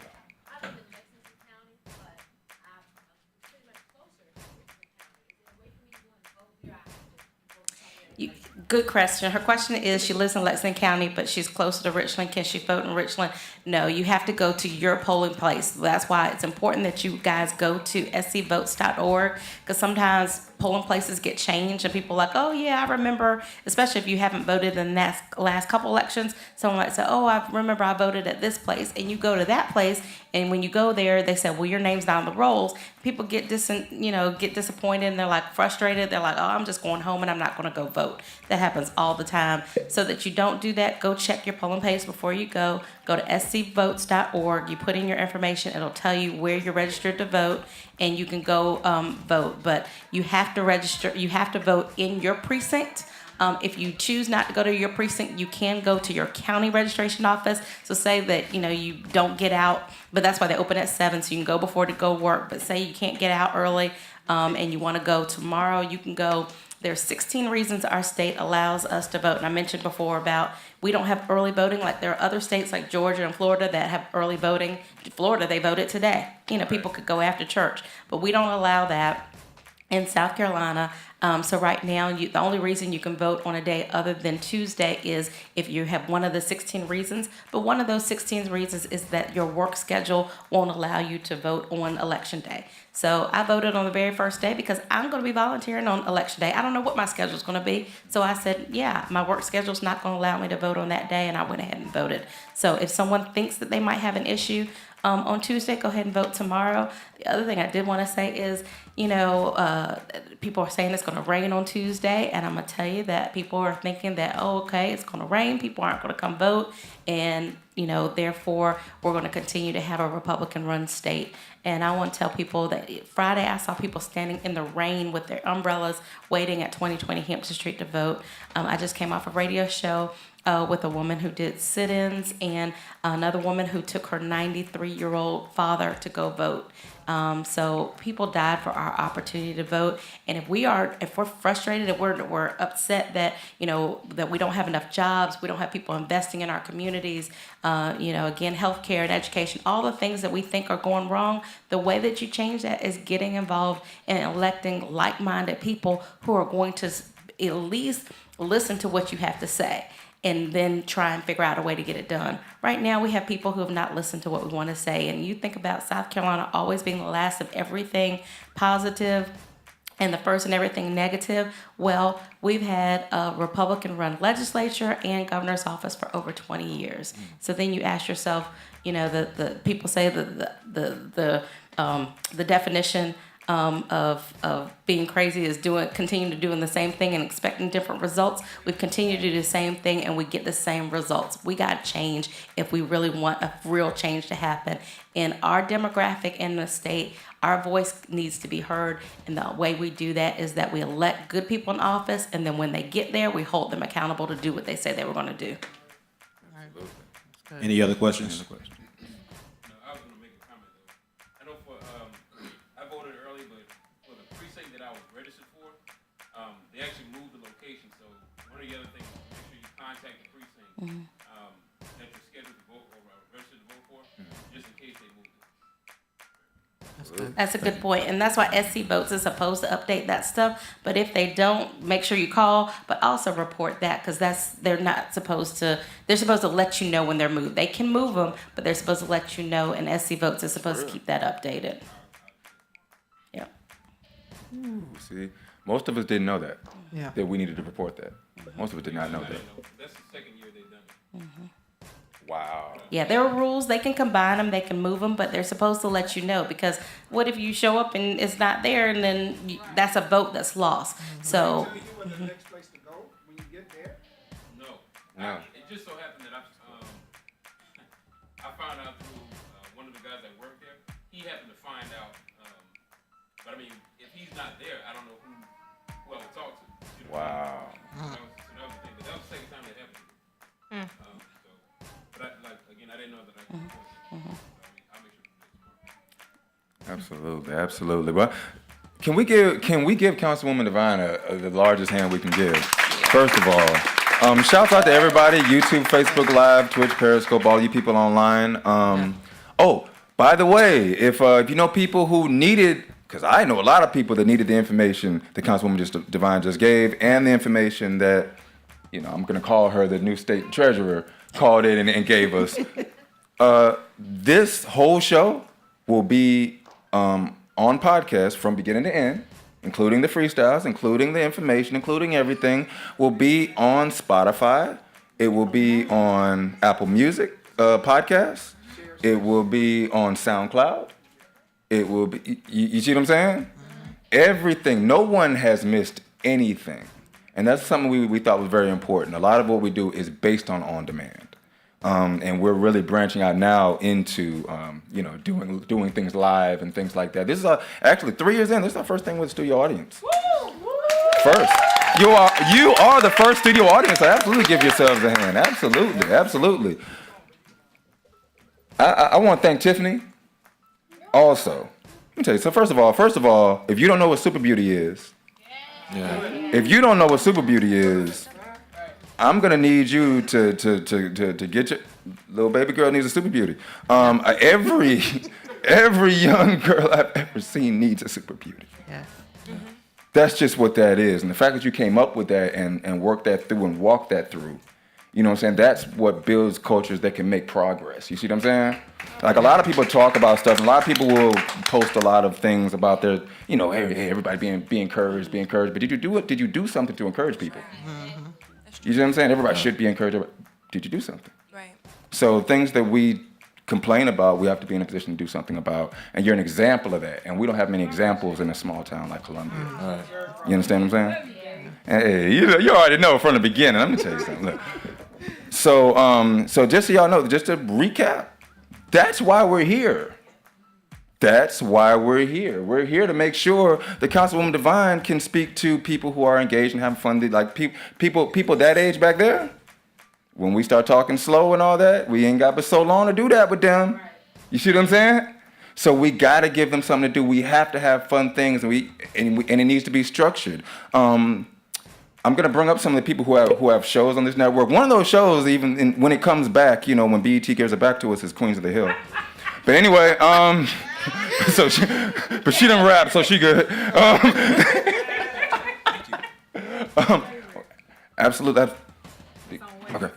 Good question. Her question is, she lives in Lexington County, but she's closer to Richland. Can she vote in Richland? No, you have to go to your polling place. That's why it's important that you guys go to scvotes.org, because sometimes polling places get changed and people are like, oh yeah, I remember, especially if you haven't voted in the last couple elections, someone might say, oh, I remember I voted at this place, and you go to that place, and when you go there, they say, well, your name's not on the rolls. People get disappointed, and they're like frustrated. They're like, oh, I'm just going home and I'm not going to go vote. That happens all the time. So that you don't do that, go check your polling place before you go. Go to scvotes.org. You put in your information. It'll tell you where you're registered to vote, and you can go vote. But you have to register. You have to vote in your precinct. If you choose not to go to your precinct, you can go to your county registration office. So say that, you don't get out, but that's why they open at 7, so you can go before to go work. But say you can't get out early and you want to go tomorrow, you can go. There's 16 reasons our state allows us to vote. And I mentioned before about we don't have early voting like there are other states like Georgia and Florida that have early voting. Florida, they voted today. People could go after church, but we don't allow that in South Carolina. So right now, the only reason you can vote on a day other than Tuesday is if you have one of the 16 reasons. But one of those 16 reasons is that your work schedule won't allow you to vote on Election Day. So I voted on the very first day because I'm going to be volunteering on Election Day. I don't know what my schedule is going to be. So I said, yeah, my work schedule is not going to allow me to vote on that day, and I went ahead and voted. So if someone thinks that they might have an issue on Tuesday, go ahead and vote tomorrow. The other thing I did want to say is, people are saying it's going to rain on Tuesday, and I'm going to tell you that people are thinking that, it's going to rain, people aren't going to come vote, and, therefore, we're going to continue to have a Republican-run state. And I want to tell people that Friday I saw people standing in the rain with their umbrellas waiting at 2020 Hampton Street to vote. I just came off a radio show with a woman who did sit-ins and another woman who took her 93-year-old father to go vote. So people died for our opportunity to vote. And if we're frustrated, if we're upset that, that we don't have enough jobs, we don't have people investing in our communities, again, healthcare and education, all the things that we think are going wrong, the way that you change that is getting involved in electing like-minded people who are going to at least listen to what you have to say and then try and figure out a way to get it done. Right now, we have people who have not listened to what we want to say. And you think about South Carolina always being the last of everything positive and the first in everything negative. Well, we've had a Republican-run legislature and governor's office for over 20 years. So then you ask yourself, the people say the definition of being crazy is continue to doing the same thing and expecting different results. We continue to do the same thing and we get the same results. We got to change if we really want a real change to happen. In our demographic in the state, our voice needs to be heard, and the way we do that is that we elect good people in office, and then when they get there, we hold them accountable to do what they say they were going to do. Any other questions? They actually moved the location, so one of the other things is make sure you contact the precinct that you're scheduled to vote or registered to vote for, just in case they moved it. That's a good point, and that's why SC Votes is supposed to update that stuff. But if they don't, make sure you call, but also report that because they're supposed to let you know when they're moved. They can move them, but they're supposed to let you know, and SC Votes is supposed to keep that updated. Yeah. See. Most of us didn't know that. Yeah. That we needed to report that. Most of us did not know that. That's the second year they've done it. Wow. Yeah, there are rules. They can combine them, they can move them, but they're supposed to let you know because what if you show up and it's not there and then that's a vote that's lost. So. The next place to go when you get there? No. It just so happened that I found out through one of the guys that worked there. He happened to find out. But I mean, if he's not there, I don't know who I would talk to. Wow. So that was the thing. But that was the second time that happened. But I didn't know that I could report it. I'll make sure to do it tomorrow. Absolutely. Well, can we give Councilwoman Devine the largest hand we can give? First of all, shouts out to everybody: YouTube, Facebook Live, Twitch, Periscope, all you people online. By the way, if you know people who needed. Because I know a lot of people that needed the information the Councilwoman Devine just gave and the information that, I'm going to call her the new state treasurer, called in and gave us. This whole show will be on podcast from beginning to end, including the freestyles, including the information, including everything, will be on Spotify. It will be on Apple Music podcasts. It will be on SoundCloud. It will be, you see what I'm saying? Everything, no one has missed anything. And that's something we thought was very important. A lot of what we do is based on demand. And we're really branching out now into, doing things live and things like that. This is actually 3 years in, this is our first thing with a studio audience. First You are the first studio audience. So absolutely give yourselves a hand. Absolutely. I want to thank Tiffany. Also, let me tell you. So first of all, if you don't know what Super Beauty is, if you don't know what Super Beauty is, I'm gonna need you to get your little baby girl needs a Super Beauty. Every young girl I've ever seen needs a Super Beauty. That's just what that is. And the fact that you came up with that and worked that through and walked that through, you know what I'm saying? That's what builds cultures that can make progress. You see what I'm saying? Like a lot of people talk about stuff, and a lot of people will post a lot of things about their, you know, hey everybody be encouraged. But did you do it? Did you do something to encourage people? You see what I'm saying? Everybody should be encouraged. Did you do something? Right. So things that we complain about, we have to be in a position to do something about. And you're an example of that. And we don't have many examples in a small town like Columbia. Right. You understand what I'm saying? Hey, you already know from the beginning. Let me tell you something. Look. So just so y'all know, just to recap, that's why we're here. We're here to make sure the Councilwoman Divine can speak to people who are engaged and having fun. Like people that age back there. When we start talking slow and all that, we ain't got but so long to do that with them. You see what I'm saying? So we gotta give them something to do. We have to have fun things, and it needs to be structured. I'm gonna bring up some of the people who have shows on this network. One of those shows, even when it comes back, you know, when BET gives it back to us, is Queens of the Hill. But anyway, but she didn't rap, so she good. Absolutely. Okay.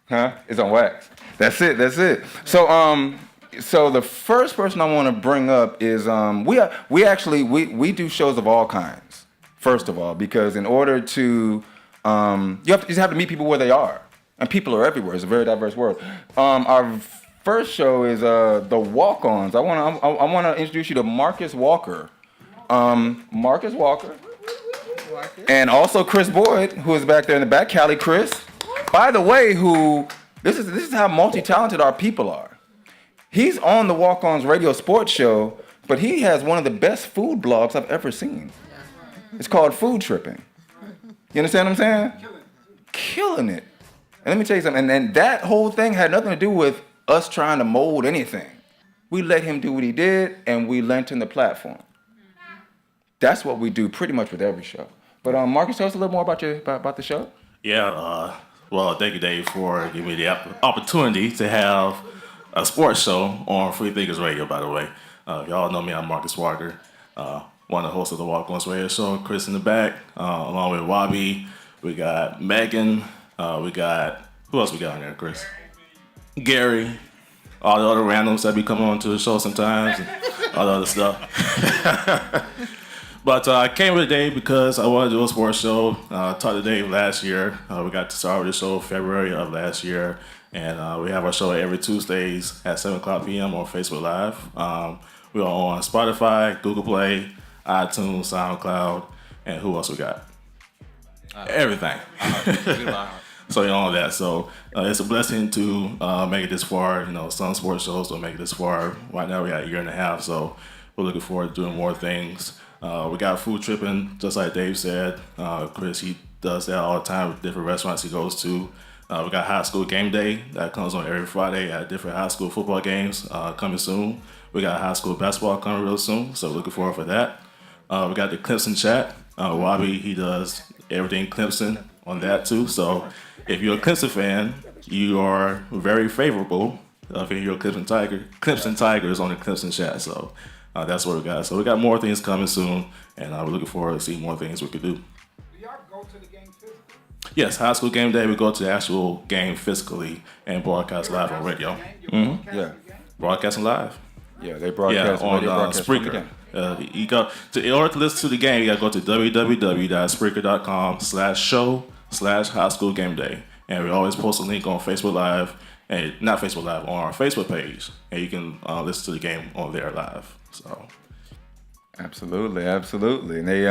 Huh? It's on wax. That's it. So the first person I want to bring up is we do shows of all kinds. First of all, because in order to you just have to meet people where they are, and people are everywhere. It's a very diverse world. Our first show is the Walk-Ons. I want to introduce you to Marcus Walker. Marcus Walker, and also Chris Boyd, who is back there in the back. Cali Chris. By the way, this is how multi-talented our people are. He's on the Walk-On's radio sports show, but he has one of the best food blogs I've ever seen. It's called Food Tripping. You understand what I'm saying? Killing it. And let me tell you something, and that whole thing had nothing to do with us trying to mold anything. We let him do what he did, and we lent him the platform. That's what we do pretty much with every show. But Marcus, tell us a little more about the show. Yeah, well, thank you, Dave, for giving me the opportunity to have a sports show on Freethinkers Radio, by the way. Y'all know me, I'm Marcus Walker, one of the hosts of the Walk-Ons Radio Show. Chris in the back, along with Wabi. We got Megan. We got, who else we got on there, Chris? Gary. All the other randoms that be coming on to the show sometimes, and all the other stuff. But I came with Dave because I wanted to do a sports show. Talked to Dave last year. We got to start with the show February of last year. And we have our show every Tuesdays at 7 o'clock p.m. on Facebook Live. We are on Spotify, Google Play, iTunes, SoundCloud, and who else we got? Everything. So you know all that. So it's a blessing to make it this far. You know, some sports shows don't make it this far. Right now we got a year and a half, so we're looking forward to doing more things. We got food tripping, just like Dave said. Chris, he does that all the time with different restaurants he goes to. We got high school game day that comes on every Friday at different high school football games coming soon. We got high school basketball coming real soon, so looking forward for that. We got the Clemson chat. Wabi, he does everything Clemson on that too. So if you're a Clemson fan, you are very favorable if you're a Clemson Tigers on the Clemson chat. So that's what we got. So we got more things coming soon, and we're looking forward to seeing more things we could do. Yes, high school game day, we go to the actual game physically and broadcast live on radio. Mm-hmm. Yeah. Broadcasting live. Yeah, they broadcast on Spreaker. In order to listen to the game, you got to go to www.spreaker.com/show/high school game day. And we always post a link on Facebook Live, and not Facebook Live, on our Facebook page. And you can listen to the game on there live. So. Absolutely. And they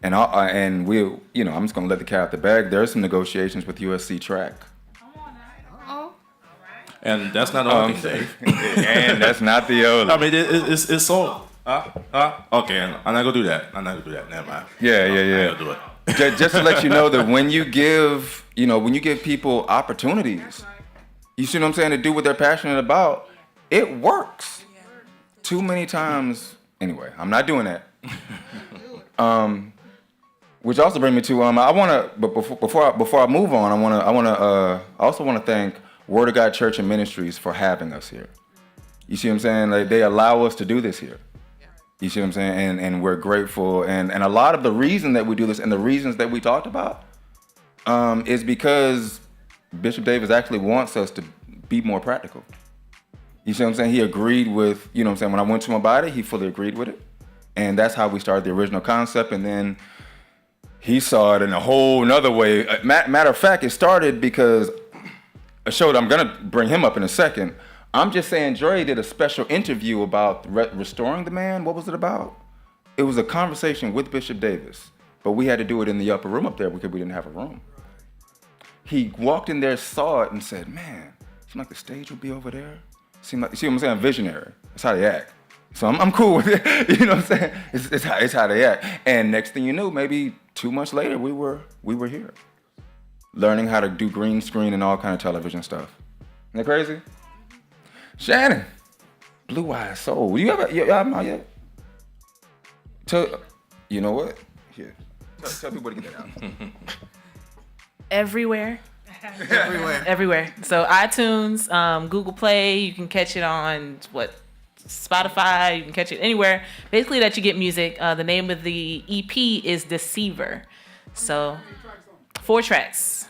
and we, you know, I'm just gonna let the cat out the bag. There's some negotiations with USC Track. And that's not the only thing, Dave. And that's not the only. I mean, it's so. Okay, I'm not gonna do that. Never mind. Yeah. I'm not gonna do it. just to let you know that when you give people opportunities, you see what I'm saying, to do what they're passionate about, it works. Too many times. Anyway, I'm not doing that. Which also brings me to but before I move on, I also want to thank Word of God Church and Ministries for having us here. You see what I'm saying? Like, they allow us to do this here. You see what I'm saying? And we're grateful. And a lot of the reason that we do this and the reasons that we talked about is because Bishop Davis actually wants us to be more practical. You see what I'm saying? He agreed with, you know what I'm saying, when I went to my body, he fully agreed with it. And that's how we started the original concept. And then he saw it in a whole nother way. Matter of fact, it started because a show that I'm going to bring him up in a second. I'm just saying, Dre did a special interview about restoring the man. What was it about? It was a conversation with Bishop Davis, but we had to do it in the upper room up there because we didn't have a room. He walked in there, saw it, and said, man, seems like the stage would be over there. Seemed like, you see what I'm saying? Visionary. That's how they act. So I'm cool with it. You know what I'm saying? It's how they act. And next thing you knew, maybe 2 months later, we were here, learning how to do green screen and all kind of television stuff. Isn't that crazy? Shannon, Blue Eyed Soul. You have them out yet? You know what? Here, tell people to get that out. Everywhere. Everywhere. So iTunes, Google Play. You can catch it on Spotify. You can catch it anywhere. Basically, that you get music. The name of the EP is Deceiver. So 4 tracks.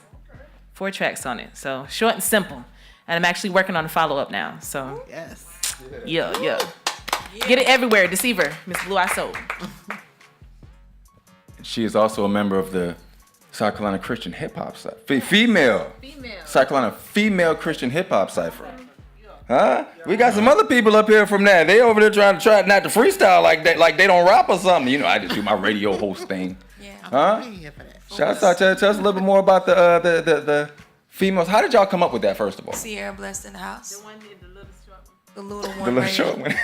4 tracks on it. So short and simple. And I'm actually working on a follow-up now. So yes. Yeah. Get it everywhere. Deceiver, Miss Blue Eye Soul. She is also a member of the South Carolina Christian Hip Hop Cipher. Female. South Carolina Female Christian Hip Hop Cipher. Huh? We got some other people up here from that. They over there trying not to freestyle like that, like they don't rap or something. You know, I just do my radio host thing. Yeah. Huh? Shout out. Tell us a little bit more about the females. How did y'all come up with that, first of all? Sierra Blessed in the house. The one did the little short one. The little one. The little right short here. one.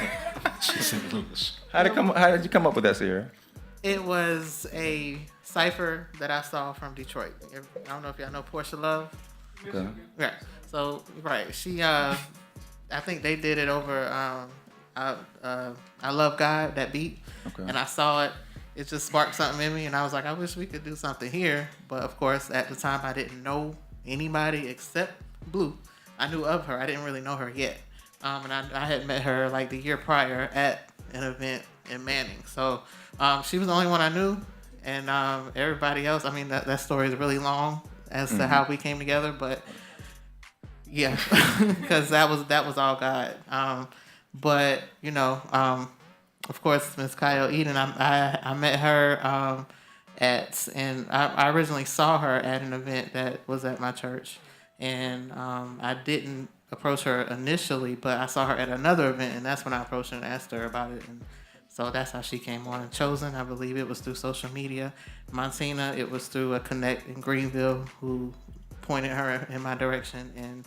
How did you come up with that, Sierra? It was a cipher that I saw from Detroit. I don't know if y'all know Portia Love. Okay. Right. So, right. She, I think they did it over I Love God, that beat. Okay. And I saw it. It just sparked something in me. And I was like, I wish we could do something here. But, of course, at the time, I didn't know anybody except Blue. I knew of her. I didn't really know her yet. And I had met her like the year prior at an event in Manning. So she was the only one I knew. And everybody else, I mean, that story is really long as to how we came together. But yeah, because that was all God. But, you know, of course, Miss Kyle Eden, I met her and I originally saw her at an event that was at my church. And I didn't approach her initially, but I saw her at another event, and that's when I approached her and asked her about it. And so that's how she came on. And Chosen, I believe it was through social media. Montina, it was through a connect in Greenville who pointed her in my direction. And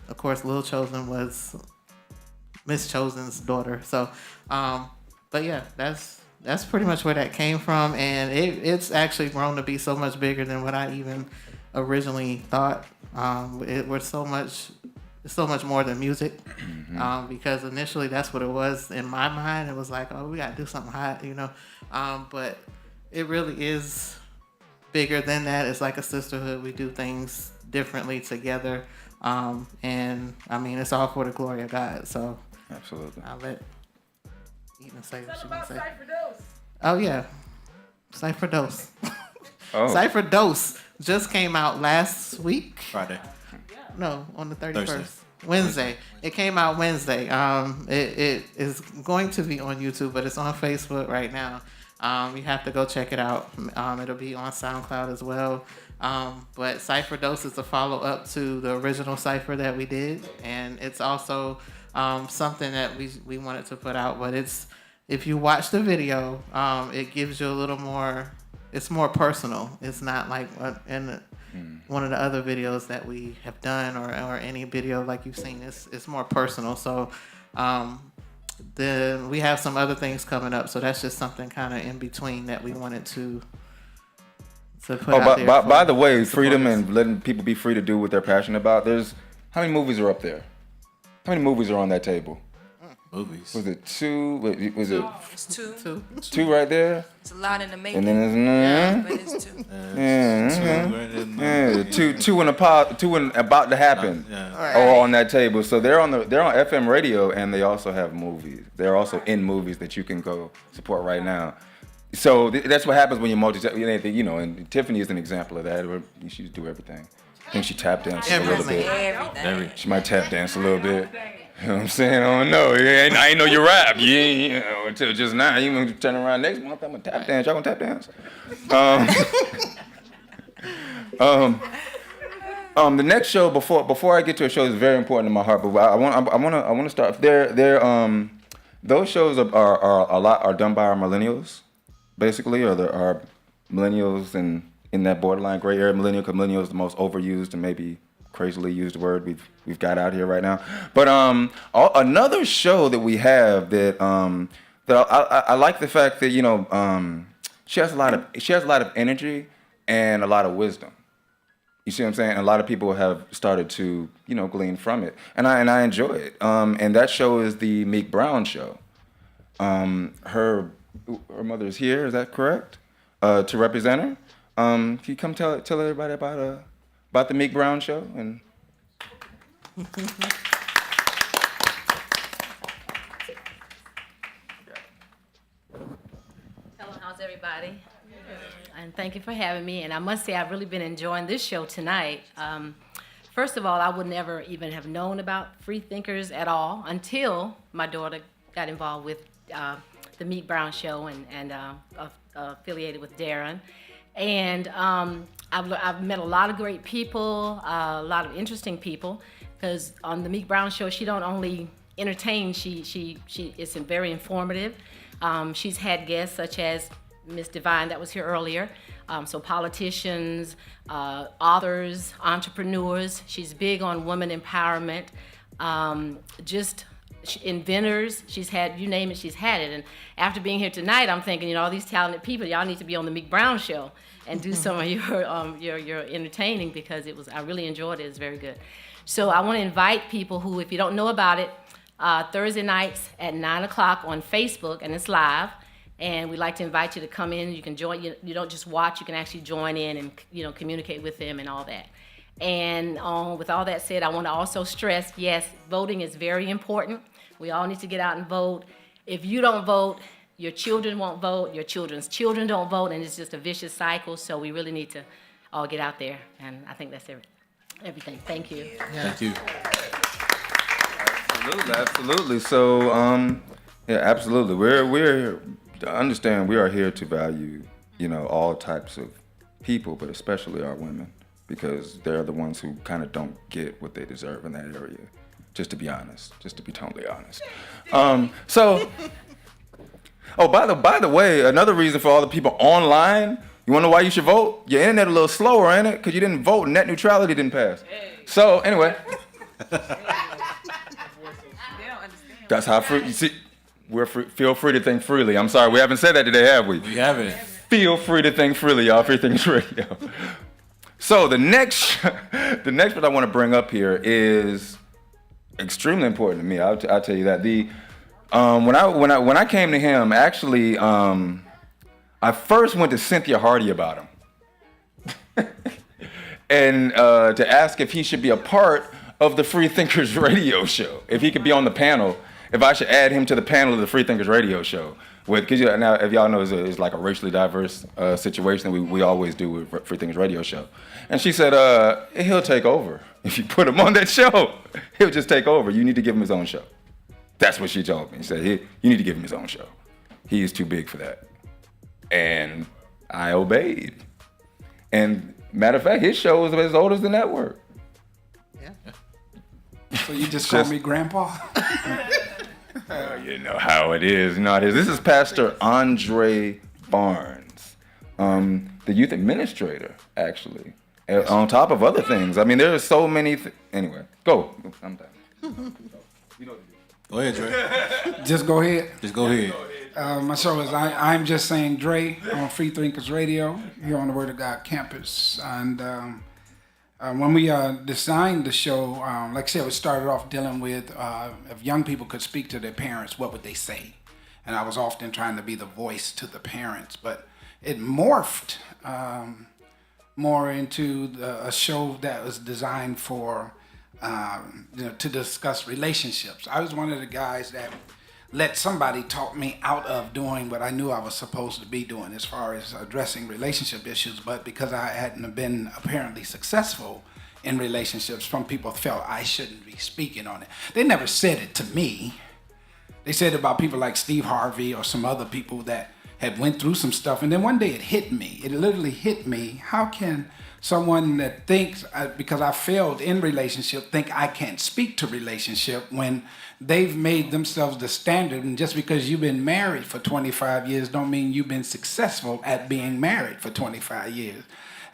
of course, Lil Chosen was Miss Chosen's daughter. So, but yeah, that's pretty much where that came from. And it's actually grown to be so much bigger than what I even originally thought. It was so much more than music, because initially that's what it was in my mind. It was like, oh, we gotta do something hot, you know. But it really is bigger than that. It's like a sisterhood. We do things differently together, and I mean, it's all for the glory of God. So absolutely, I'll let Eden say what she wants to say. Oh yeah, Cypher Dose. Oh. Cypher Dose just came out last week. Friday. No, on the 31st. Thursday. Wednesday. It came out Wednesday. It is going to be on YouTube, but it's on Facebook right now. You have to go check it out. It'll be on SoundCloud as well. But Cypher Dose is a follow-up to the original Cypher that we did. And it's also something that we wanted to put out. But if you watch the video, it gives you a little more... It's more personal. It's not like in one of the other videos that we have done or any video like you've seen. It's more personal. So then we have some other things coming up. So that's just something kind of in between that we wanted to to put Oh, out there. by the way, freedom and letting people be free to do what they're passionate about. How many movies are up there? How many movies are on that table? Movies. Was it 2? Was it It's two. 2 right there? It's a lot in the making. And then there's but it's two. Two and about to happen. All on that table. So they're on FM radio, and they also have movies. They're also in movies that you can go support right now. So that's what happens when you you know. And Tiffany is an example of that. Where she just do everything. I think she tap dances a little bit. Everything. She might tap dance a little bit. You know what I'm saying? I don't know. I ain't know you rap. You know, until just now. You gonna turn around next month, I'm gonna tap dance. Y'all gonna tap dance? The next show before I get to a show is very important to my heart. But I want to start. Those shows are done by our millennials, basically, or our millennials in that borderline gray area. Millennial is the most overused and maybe crazily used word we've got out here right now. But another show that we have that I like the fact that she has a lot of energy and a lot of wisdom. You see what I'm saying? A lot of people have started to glean from it, and I enjoy it. And that show is the Meek Brown show. Her mother is here. Is that correct? To represent her. Can you come tell everybody about the Meek Brown show? And Hello, how's everybody? And thank you for having me. And I must say, I've really been enjoying this show tonight. First of all, I would never even have known about Freethinkers at all until my daughter got involved with the Meek Brown show and affiliated with Darren. And I've met a lot of great people, a lot of interesting people, because on the Meek Brown show, she don't only entertain, she is very informative. She's had guests such as Miss Divine that was here earlier, so politicians, authors, entrepreneurs. She's big on women empowerment, inventors. She's had, you name it, she's had it. And after being here tonight, I'm thinking, all these talented people, y'all need to be on the Meek Brown show and do some of your entertaining, because I really enjoyed it. It's very good. So I want to invite people who, if you don't know about it, Thursday nights at 9:00 on Facebook, and it's live. And we'd like to invite you to come in. You can join. You don't just watch. You can actually join in and communicate with them and all that. And with all that said, I want to also stress, yes, voting is very important. We all need to get out and vote. If you don't vote, your children won't vote. Your children's children don't vote, and it's just a vicious cycle. So we really need to all get out there. And I think that's everything. Thank you. Thank you. Absolutely. So, absolutely. We're understand we are here to value, all types of people, but especially our women, because they're the ones who kind of don't get what they deserve in that area. Just to be honest, just to be totally honest. By the way, another reason for all the people online, you want to know why you should vote? Your internet a little slower, ain't it? Because you didn't vote, net neutrality didn't pass. So anyway. That's how free. You see, feel free to think freely. I'm sorry, we haven't said that today, have we? We haven't. Feel free to think freely, y'all. Freethinkers Radio. So the next one I want to bring up here is extremely important to me. I'll tell you that. When I came to him, actually, I first went to Cynthia Hardy about him, and to ask if he should be a part of the Freethinkers Radio show, if he could be on the panel. If I should add him to the panel of the Freethinkers Radio show, because now, if y'all know, it's like a racially diverse situation that we always do with Freethinkers Radio show. And she said, he'll take over. If you put him on that show, he'll just take over. You need to give him his own show. That's what she told me. She said, you need to give him his own show. He is too big for that. And I obeyed. And matter of fact, his show is as old as the network. Yeah. So you just call me Grandpa? You know how it is. This is Pastor Andre Barnes, the youth administrator, actually, on top of other things. I mean, there are so many. Anyway, go. I'm done. Go ahead, Dre. Just go ahead. Just go ahead. My show is I'm Just Saying Dre on Freethinkers Radio here on the Word of God campus. And when we designed the show, like I said, we started off dealing with if young people could speak to their parents, what would they say? And I was often trying to be the voice to the parents, but it morphed more into a show that was designed for to discuss relationships. I was one of the guys that let somebody talk me out of doing what I knew I was supposed to be doing as far as addressing relationship issues, but because I hadn't been apparently successful in relationships, some people felt I shouldn't be speaking on it. They never said it to me. They said it about people like Steve Harvey or some other people that had went through some stuff, and then one day it hit me. It literally hit me. How can someone that thinks, because I failed in relationship, think I can't speak to relationship when they've made themselves the standard, and just because you've been married for 25 years don't mean you've been successful at being married for 25 years.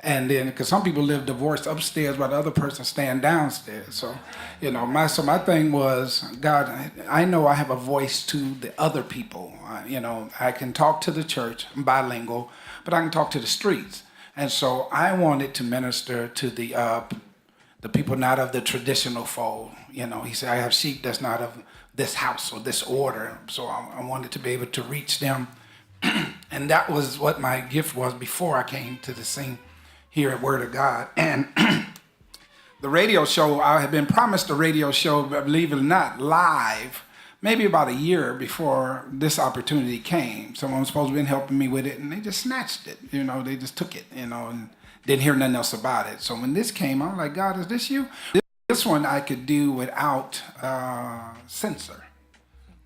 And then, because some people live divorced upstairs while the other person stand downstairs. So, my thing was, God, I know I have a voice to the other people. I can talk to the church, I'm bilingual, but I can talk to the streets. And so I wanted to minister to the people not of the traditional fold. He said, I have sheep that's not of this house or this order. So I wanted to be able to reach them. And that was what my gift was before I came to the scene here at Word of God. And the radio show, I had been promised a radio show, believe it or not, live, maybe about a year before this opportunity came. Someone was supposed to have been helping me with it, and they just snatched it. They just took it, and didn't hear nothing else about it. So when this came, I'm like, God, is this you? This one I could do without censor.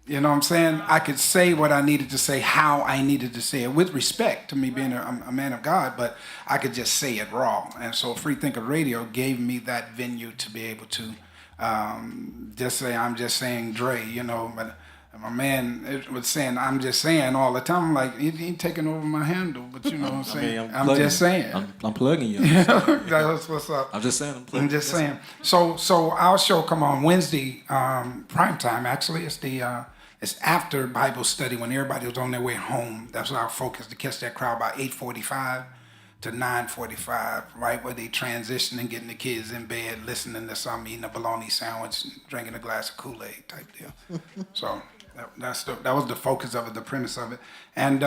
You know what I'm saying? I could say what I needed to say, how I needed to say it, with respect to me being a man of God, but I could just say it raw. And so Freethinker Radio gave me that venue to be able to just say, I'm just saying Dre, but my man was saying, I'm just saying all the time. I'm like, he ain't taking over my handle, but you know what I'm saying? I'm just saying. I'm plugging you. That's what's up. I'm just saying. I'm just saying. So our show come on Wednesday, prime time actually. It's after Bible study when everybody was on their way home. That's our focus, to catch that crowd about 8:45 to 9:45, right where they transition and getting the kids in bed, listening to something, eating a bologna sandwich, drinking a glass of Kool-Aid type deal. So that was the focus of it, the premise of it. And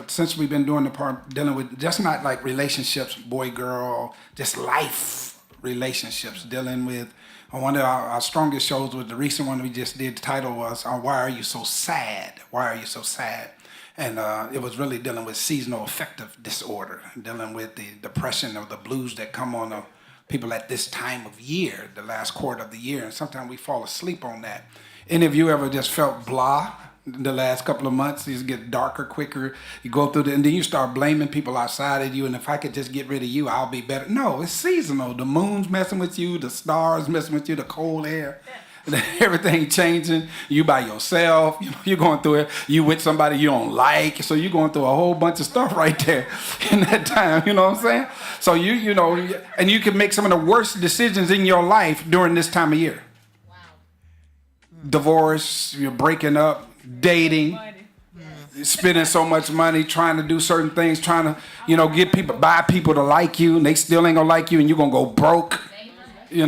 since we've been doing the part dealing with just not like relationships, boy, girl, just life relationships, dealing with one of our strongest shows was the recent one we just did. The title was Why Are You So Sad? Why Are You So Sad? And it was really dealing with seasonal affective disorder, dealing with the depression or the blues that come on people at this time of year, the last quarter of the year. And sometimes we fall asleep on that. Any of you ever just felt blah the last couple of months? These get darker quicker. You go through and then you start blaming people outside of you. And if I could just get rid of you, I'll be better. No, it's seasonal. The moon's messing with you. The stars messing with you. The cold air. Everything changing. You by yourself. You're going through it. You with somebody you don't like. So you're going through a whole bunch of stuff right there in that time. You know what I'm saying? So and you can make some of the worst decisions in your life during this time of year. Wow. Divorce. You're breaking up. Dating, spending so much money trying to do certain things, trying to buy people to like you, and they still ain't gonna like you, and you're gonna go broke.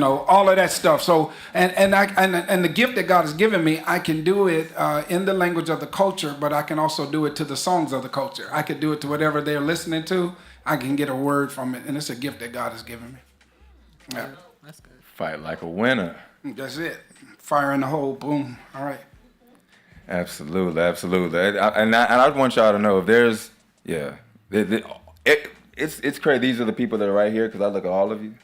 All of that stuff. So and the gift that God has given me, I can do it in the language of the culture, but I can also do it to the songs of the culture. I could do it to whatever they're listening to. I can get a word from it, and it's a gift that God has given me. Yeah. That's good. Fight like a winner. That's it. Fire in the hole. Boom. All right. Absolutely. And I want y'all to know if there's, it's crazy. These are the people that are right here because I look at all of you,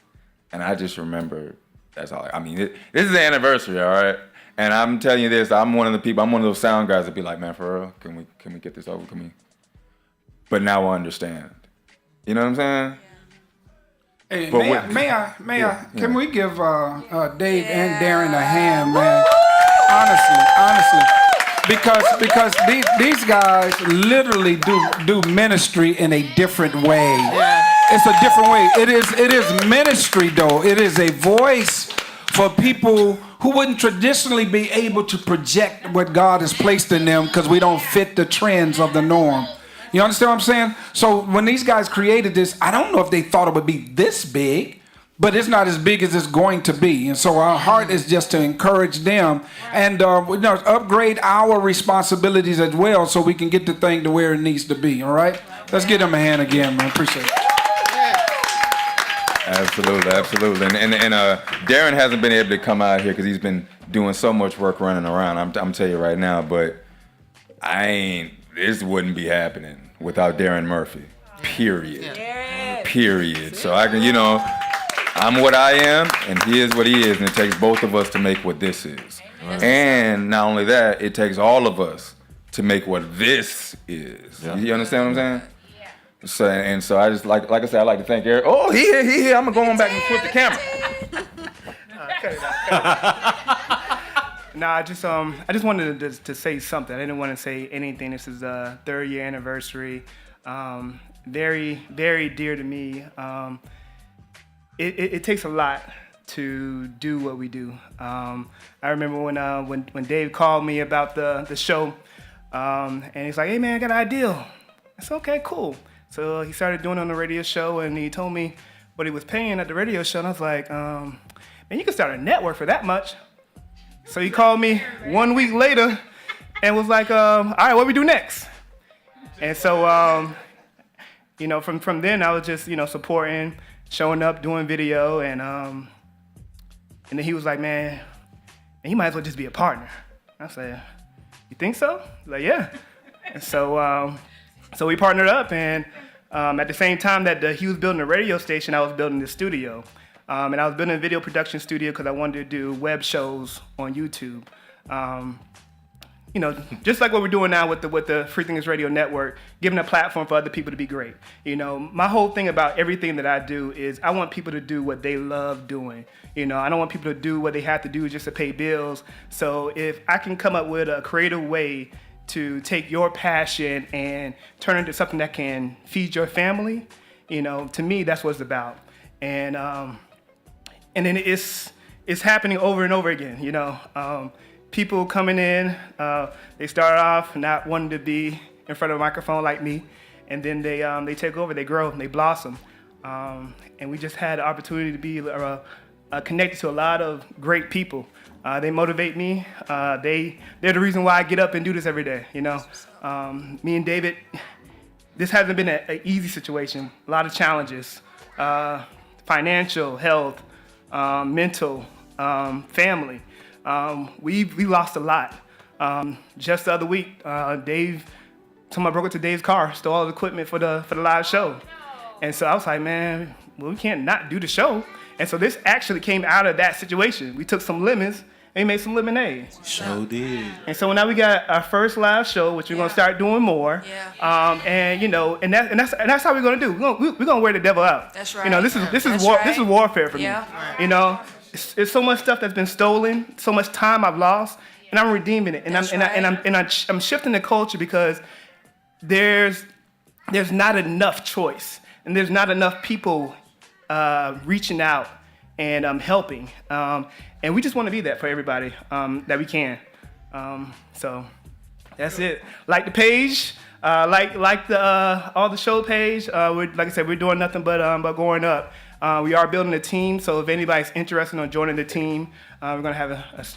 and I just remember. That's all. This is the anniversary, all right. And I'm telling you this. I'm one of the people. I'm one of those sound guys that be like, man, for real, can we get this over? But now I understand. You know what I'm saying? Hey, may I? Can we give Dave and Darren a hand, man? Honestly. Because these guys literally do ministry in a different way. Yeah. It's a different way. It is ministry though. It is a voice for people who wouldn't traditionally be able to project what God has placed in them because we don't fit the trends of the norm. You understand what I'm saying? So when these guys created this, I don't know if they thought it would be this big, but it's not as big as it's going to be. And so our heart is just to encourage them and upgrade our responsibilities as well so we can get the thing to where it needs to be. All right? Let's give them a hand again, man. Appreciate it. Absolutely. And Darren hasn't been able to come out here because he's been doing so much work running around. I'm telling you right now, but this wouldn't be happening without Darren Murphy. Period. So I can, I'm what I am, and he is what he is, and it takes both of us to make what this is. Right. And not only that, it takes all of us to make what this is. Yeah. You understand what I'm saying? So I just like I said, I like to thank Eric. Oh, he here. I'm gonna go on back and flip the camera. No, I just wanted to say something. I didn't want to say anything. This is the 3rd year anniversary. Very, very dear to me. It takes a lot to do what we do. I remember when Dave called me about the show, and he's like, "Hey man, I got an idea." I said, "Okay, cool." So he started doing it on the radio show, and he told me what he was paying at the radio show, and I was like, "Man, you can start a network for that much." So he called me 1 week later, and was like, "All right, what we do next?" And so, from then I was just supporting, showing up, doing video, and then he was like, "Man, you might as well just be a partner." I said, "You think so?" He's like, "Yeah." And so we partnered up, and at the same time that he was building a radio station, I was building the studio. And I was building a video production studio because I wanted to do web shows on YouTube. Just like what we're doing now with the Freethinkers Radio Network, giving a platform for other people to be great. My whole thing about everything that I do is I want people to do what they love doing. I don't want people to do what they have to do just to pay bills. So if I can come up with a creative way to take your passion and turn it into something that can feed your family, to me, that's what it's about. And then it's happening over and over again, people coming in, they start off not wanting to be in front of a microphone like me, and then they take over, they grow, and they blossom. And we just had the opportunity to be connected to a lot of great people. They motivate me. They're the reason why I get up and do this every day. Me and David, this hasn't been an easy situation. A lot of challenges, financial, health, mental, family. We lost a lot. Just the other week, someone broke into Dave's car, stole all the equipment for the live show. And so I was like, man, we can't not do the show. And so this actually came out of that situation. We took some lemons and we made some lemonade. Sure did. And so now we got our first live show, which we're gonna start doing more. Yeah. And that's how we're gonna do. We're gonna wear the devil out. That's right. This is warfare for me. Right. It's so much stuff that's been stolen, so much time I've lost, and I'm redeeming it. And I'm shifting the culture because there's not enough choice, and there's not enough people reaching out and helping. And we just want to be that for everybody that we can. So that's it. Like the page, like the all the show page. Like I said, we're doing nothing but going up. We are building a team, so if anybody's interested in joining the team, we're gonna have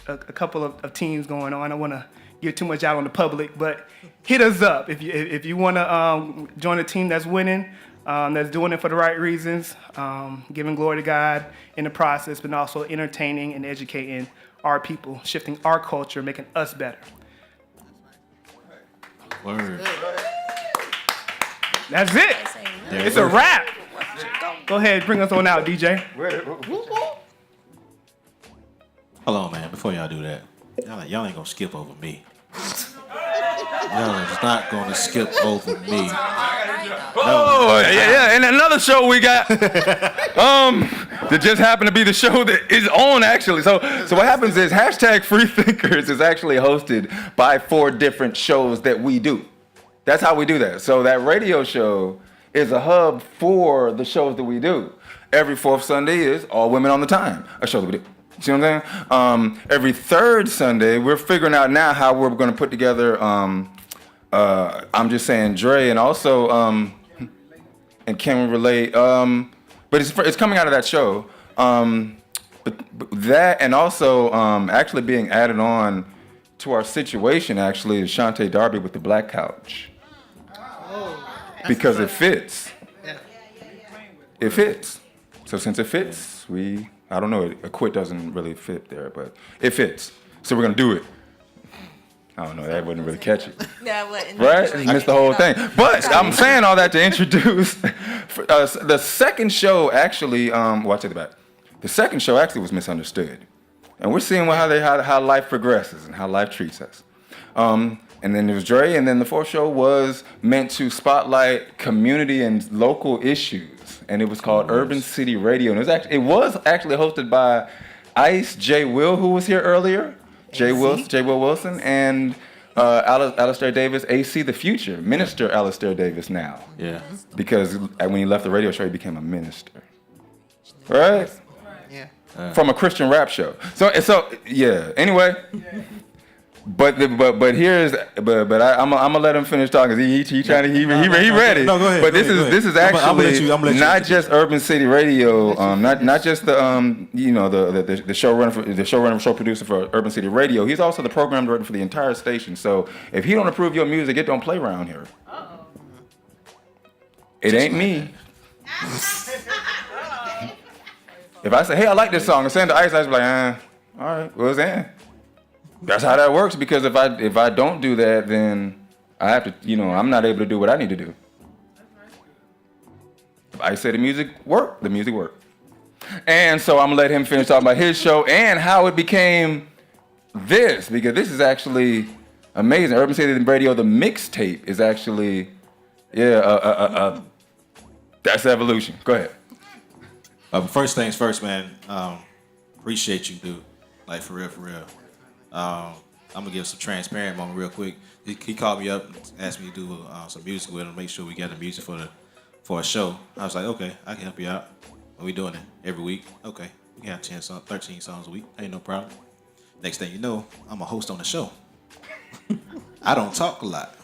a couple of teams going on. I don't want to give too much out on the public, but hit us up if you want to join a team that's winning. That's doing it for the right reasons, giving glory to God in the process, but also entertaining and educating our people, shifting our culture, making us better. Word. That's it. It's a wrap. Go ahead, bring us on out, DJ. Hold on, man. Before y'all do that, y'all ain't gonna skip over me. Y'all is not gonna skip over me. Oh, yeah. And another show we got that just happened to be the show that is on, actually. So what happens is #Freethinkers is actually hosted by 4 different shows that we do. That's how we do that. So that radio show is a hub for the shows that we do. Every 4th Sunday is All Women on the Time, a show that we do. See what I'm saying? Every third Sunday, we're figuring out now how we're going to put together. I'm just saying, Dre, and also, and can we relate? But it's coming out of that show. But that, and also actually being added on to our situation, actually, is Shantae Darby with the Black Couch. Because it fits. It fits. So since it fits, I don't know, a quit doesn't really fit there, but it fits. So we're going to do it. I don't know, that wouldn't really catch it. Yeah, what? Right? You missed the whole thing. But I'm saying all that to introduce the second show actually, well, I take it back. The second show actually was misunderstood. And we're seeing how life progresses and how life treats us. And then there was Dre, and then the fourth show was meant to spotlight community and local issues. And it was called Urban City Radio. And it was actually hosted by Ice J. Will, who was here earlier. J. Will Wilson, and Alistair Davis, AC the Future, Minister Alistair Davis now. Yeah. Because when he left the radio show, he became a minister. Right? Yeah. From a Christian rap show. So yeah. Anyway. But here's I'm gonna let him finish talking. He ready. No, go ahead. But this is actually I'm gonna let you not just Urban City Radio, not just the the showrunner, show producer for Urban City Radio. He's also the program director for the entire station. So if he don't approve your music, it don't play around here. It ain't me. If I say, hey, I like this song, and send to Ice, Ice be like, all right, well, it's in. That's how that works, because if I don't do that, then I have to, I'm not able to do what I need to do. If I say the music work, the music work. And so I'm gonna let him finish talking about his show and how it became this, because this is actually amazing. Urban City Radio, the mixtape is actually, that's evolution. Go ahead. First things first, man. Appreciate you, dude. Like, for real. I'm gonna give some transparent moment real quick. He called me up and asked me to do some music with him, make sure we got the music for a show. I was like, okay, I can help you out. We doing it every week. Okay, we got 13 songs a week. Ain't no problem. Next thing you know, I'm a host on the show. I don't talk a lot.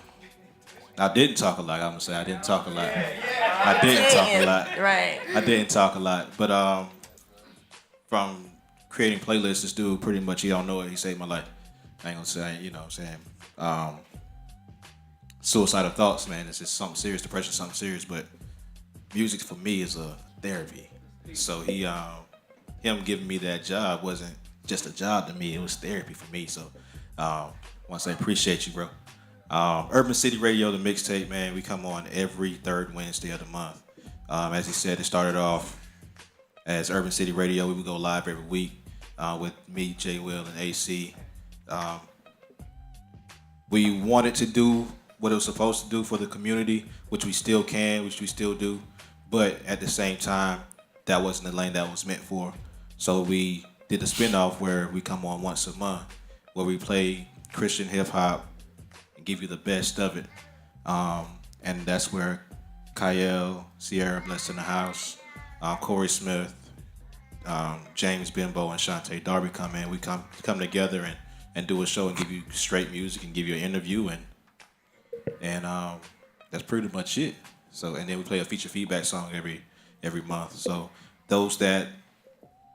I didn't talk a lot. I'm gonna say I didn't talk a lot. I didn't talk a lot. Right. I didn't talk a lot, but from creating playlists, this dude pretty much, he don't know it. He saved my life. I ain't gonna say, what I'm saying. Suicidal thoughts, man. It's just something serious. Depression, something serious. But music for me is a therapy. So him giving me that job wasn't just a job to me. It was therapy for me. So I want to say appreciate you, bro. Urban City Radio, the mixtape, man. We come on every third Wednesday of the month. As he said, it started off as Urban City Radio. We would go live every week with me, J. Will, and AC. We wanted to do what it was supposed to do for the community, which we still can, which we still do. But at the same time, that wasn't the lane that was meant for. So we did a spinoff where we come on once a month, where we play Christian hip hop and give you the best of it. And that's where Kyle, Sierra, Blessed in the House, Corey Smith, James Bimbo, and Shantae Darby come in. We come together and do a show and give you straight music and give you an interview, and that's pretty much it. So, and then we play a feature feedback song every month. So those that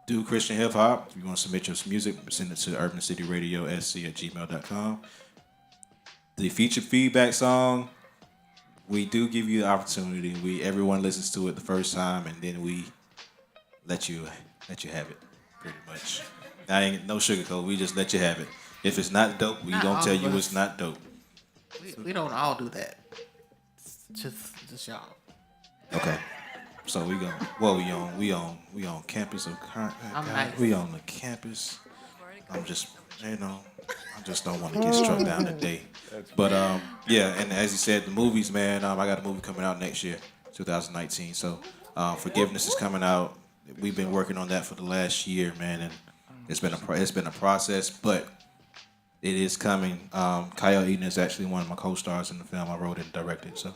do Christian hip hop, if you want to submit your music, send it to urbancityradiosc@gmail.com. The feature feedback song, we do give you the opportunity. Everyone listens to it the first time, and then we let you have it, pretty much. I ain't no sugarcoat. We just let you have it. If it's not dope, we gonna tell you it's not dope. We don't all do that. Just y'all. Okay. So we go. Well, we on campus. Nice. We on the campus. I just don't want to get struck down today. But yeah, and as you said, the movies, man. I got a movie coming out next year, 2019. So Forgiveness is coming out. We've been working on that for the last year, man, and it's been a process, but it is coming. Kyle Eaton is actually one of my co-stars in the film. I wrote it and directed. So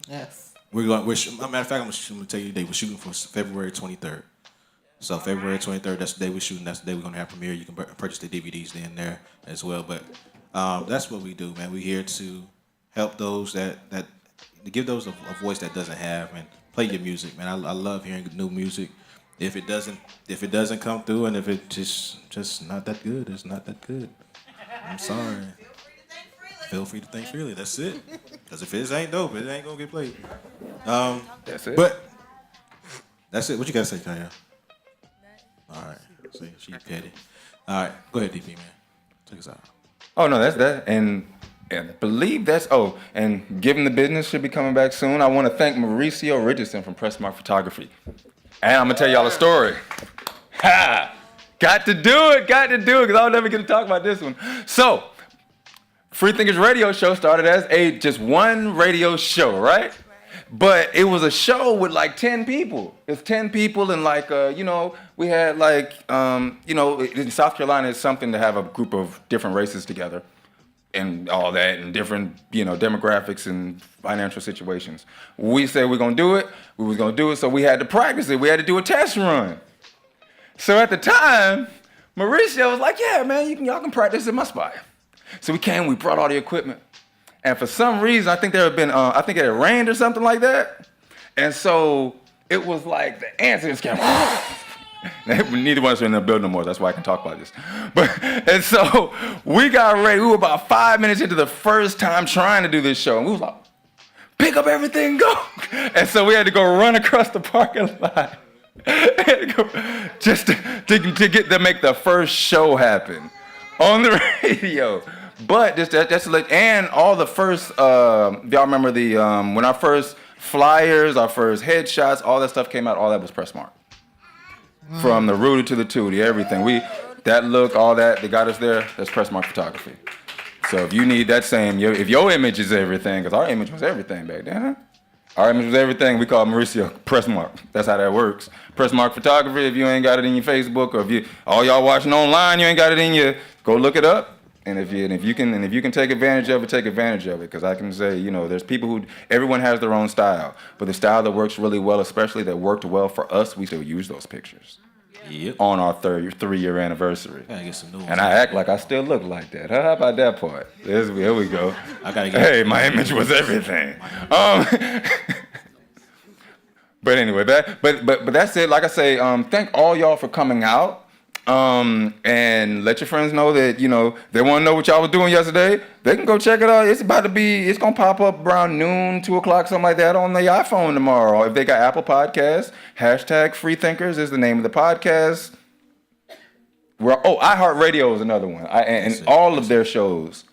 yes, we're going. Matter of fact, I'm gonna tell you the date. We're shooting for February 23rd. So February 23rd, that's the day we're shooting. That's the day we're gonna have premiere. You can purchase the DVDs then there as well. But that's what we do, man. We're here to help those that to give those a voice that doesn't have, and play your music, man. I love hearing new music. If it doesn't come through, and if it just not that good, it's not that good. I'm sorry. Feel free to think freely. That's it. Because if it ain't dope, it ain't gonna get played. That's it. But that's it. What you gotta say, Kaya? All right. See, she petty. All right. Go ahead, DP, man. Take us out. Oh no, that's that, and believe that's and given the business should be coming back soon. I want to thank Mauricio Richardson from Pressmark Photography, and I'm gonna tell y'all a story. Ha! Got to do it, because I'll never get to talk about this one. So, Freethinkers radio show started as just one radio show, right? But it was a show with like 10 people. It's 10 people, and like, we had like, in South Carolina, it's something to have a group of different races together and all that, and different, demographics and financial situations. We said we're gonna do it, so we had to practice it. We had to do a test run. So at the time, Mauricio was like, yeah, man, y'all can practice at my spot. So we brought all the equipment. And for some reason, I think there had been, it had rained or something like that. And so it was like the ants just came. Neither one of us are in the building no more. That's why I can talk about this. And so we got ready. We were about 5 minutes into the first time trying to do this show. And we was like, pick up everything, go. And so we had to go run across the parking lot. Just to make the first show happen on the radio. But and all the first, y'all remember when our first flyers, our first headshots, all that stuff came out, all that was Pressmark. From the Rudy to the Tootie, everything. That look, all that, they got us there, that's Pressmark Photography. So if you need that same, if your image is everything, because our image was everything back then, huh? Our image was everything, we call Mauricio Pressmark. That's how that works. Pressmark Photography, if you ain't got it in your Facebook, or if all y'all watching online, you ain't got it in your, go look it up. And if you can take advantage of it, take advantage of it. Because I can say, there's people everyone has their own style. But the style that works really well, especially that worked well for us, we still use those pictures. Yep. On our 3-year anniversary. Gotta get some new ones. And I act like I still look like that. How about that part? Here we go. Hey, my image was everything. But anyway, but that's it. Like I say, thank all y'all for coming out. And let your friends know that, they want to know what y'all was doing yesterday. They can go check it out. It's going to pop up around noon, 2 o'clock, something like that on the iPhone tomorrow. If they got Apple Podcasts, #Freethinkers is the name of the podcast. iHeartRadio is another one. And all of their shows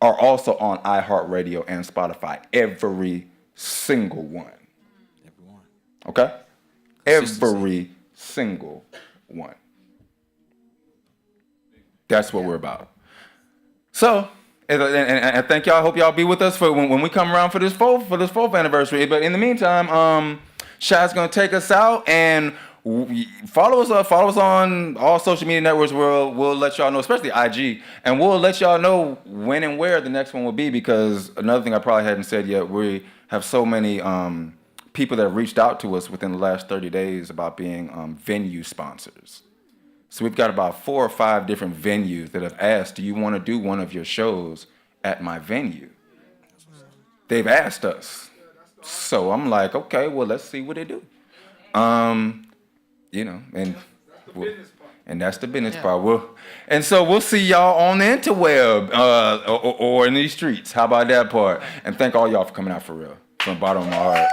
are also on iHeartRadio and Spotify. Every single one. Everyone. Okay? Every single one. That's what we're about. So, and thank y'all. I hope y'all be with us for when we come around for this fourth anniversary. But in the meantime, Shai's gonna take us out, and follow us on all social media networks. We'll let y'all know, especially IG, and we'll let y'all know when and where the next one will be. Because another thing I probably hadn't said yet, we have so many people that have reached out to us within the last 30 days about being venue sponsors. So we've got about 4 or 5 different venues that have asked, do you want to do one of your shows at my venue? They've asked us. So I'm like, okay, well, let's see what they do. And that's the business part. So we'll see y'all on the interweb or in these streets. How about that part? And thank all y'all for coming out for real, from the bottom of my heart.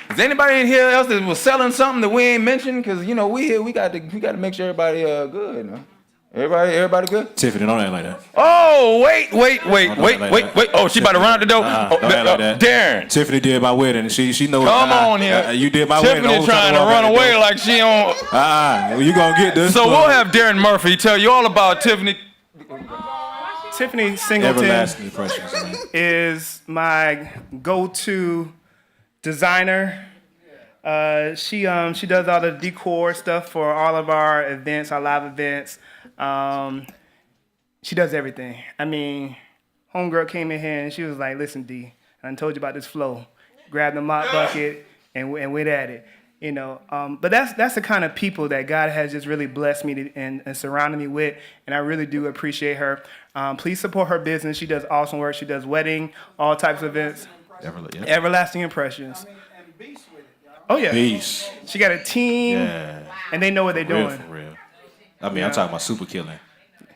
Is anybody in here else that was selling something that we ain't mentioned? Because we got to make sure everybody good. No? Everybody good? Tiffany, don't act like that. Oh, wait. Oh, she about to run out the door. Don't act like that. Darren. Tiffany did my wedding. She knows. Come on here. You did my Tiffany wedding. Tiffany trying to run away like she on. Well, you gonna get this. So we'll have Darren Murphy tell you all about Tiffany. Tiffany Singleton Everlasting impressions, man. is my go-to designer. She does all the decor stuff for all of our events, our live events. She does everything. I mean, homegirl came in here and she was like, listen, D, I done told you about this flow. Grab the mop bucket, and we're at it. You know, but that's the kind of people that God has just really blessed me to, and surrounded me with, and I really do appreciate her. Please support her business. She does awesome work. She does wedding, all types of events. Everlasting Impressions. Oh yeah, Beast. She got a team, and they know what they're doing. For real. I mean, I'm talking about super killing.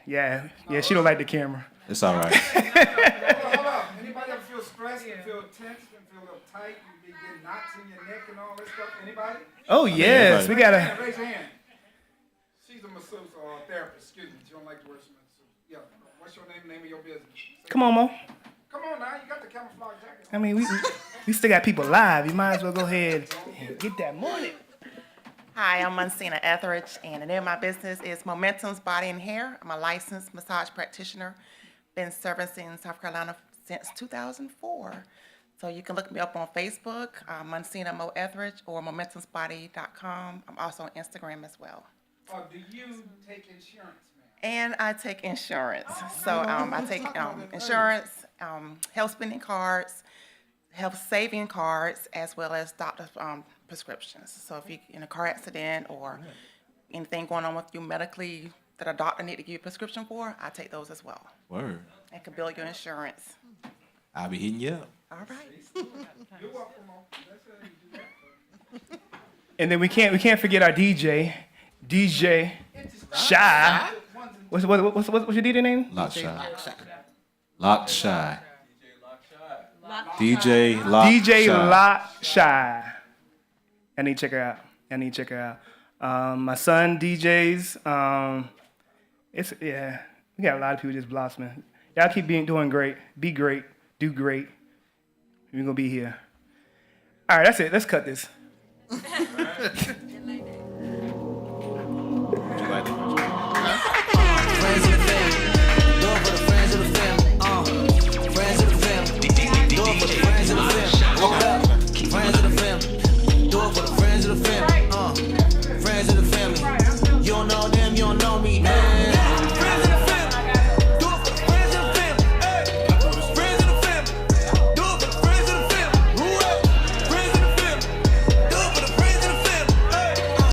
Yeah. She don't like the camera. It's all right. Hold up. Anybody ever feel stressed and feel tense and feel uptight and be getting knots in your neck and all that stuff? Anybody? Oh yes, we gotta. Raise your hand. She's a masseuse or a therapist. Excuse me. She don't like the word masseuse. Yeah. What's your name? Name of your business. Come on, Mo. Come on now. You got the camouflage jacket. I mean, we still got people live. You might as well go ahead and get that money. Hi, I'm Monsina Etheridge, and the name of my business is Momentum's Body and Hair. I'm a licensed massage practitioner. Been servicing South Carolina since 2004. So you can look me up on Facebook, Monsina Mo Etheridge, or momentumsbody.com. I'm also on Instagram as well. Do you take insurance, ma'am? And I take insurance. So I take insurance, health spending cards, health saving cards, as well as doctor's prescriptions. So if you're in a car accident or anything going on with you medically that a doctor need to give you a prescription for, I take those as well. Word. And can bill your insurance. I'll be hitting you up. All right. You're welcome. And then we can't forget our DJ Shy. What's your DJ name? Lock Shy. Lock Shy. DJ Lock DJ Shy. Lock Shy. I need to check her out. My son DJs. We got a lot of people just blossoming. Y'all keep doing great. Be great. Do great. We're gonna be here. All right, that's it. Let's cut this.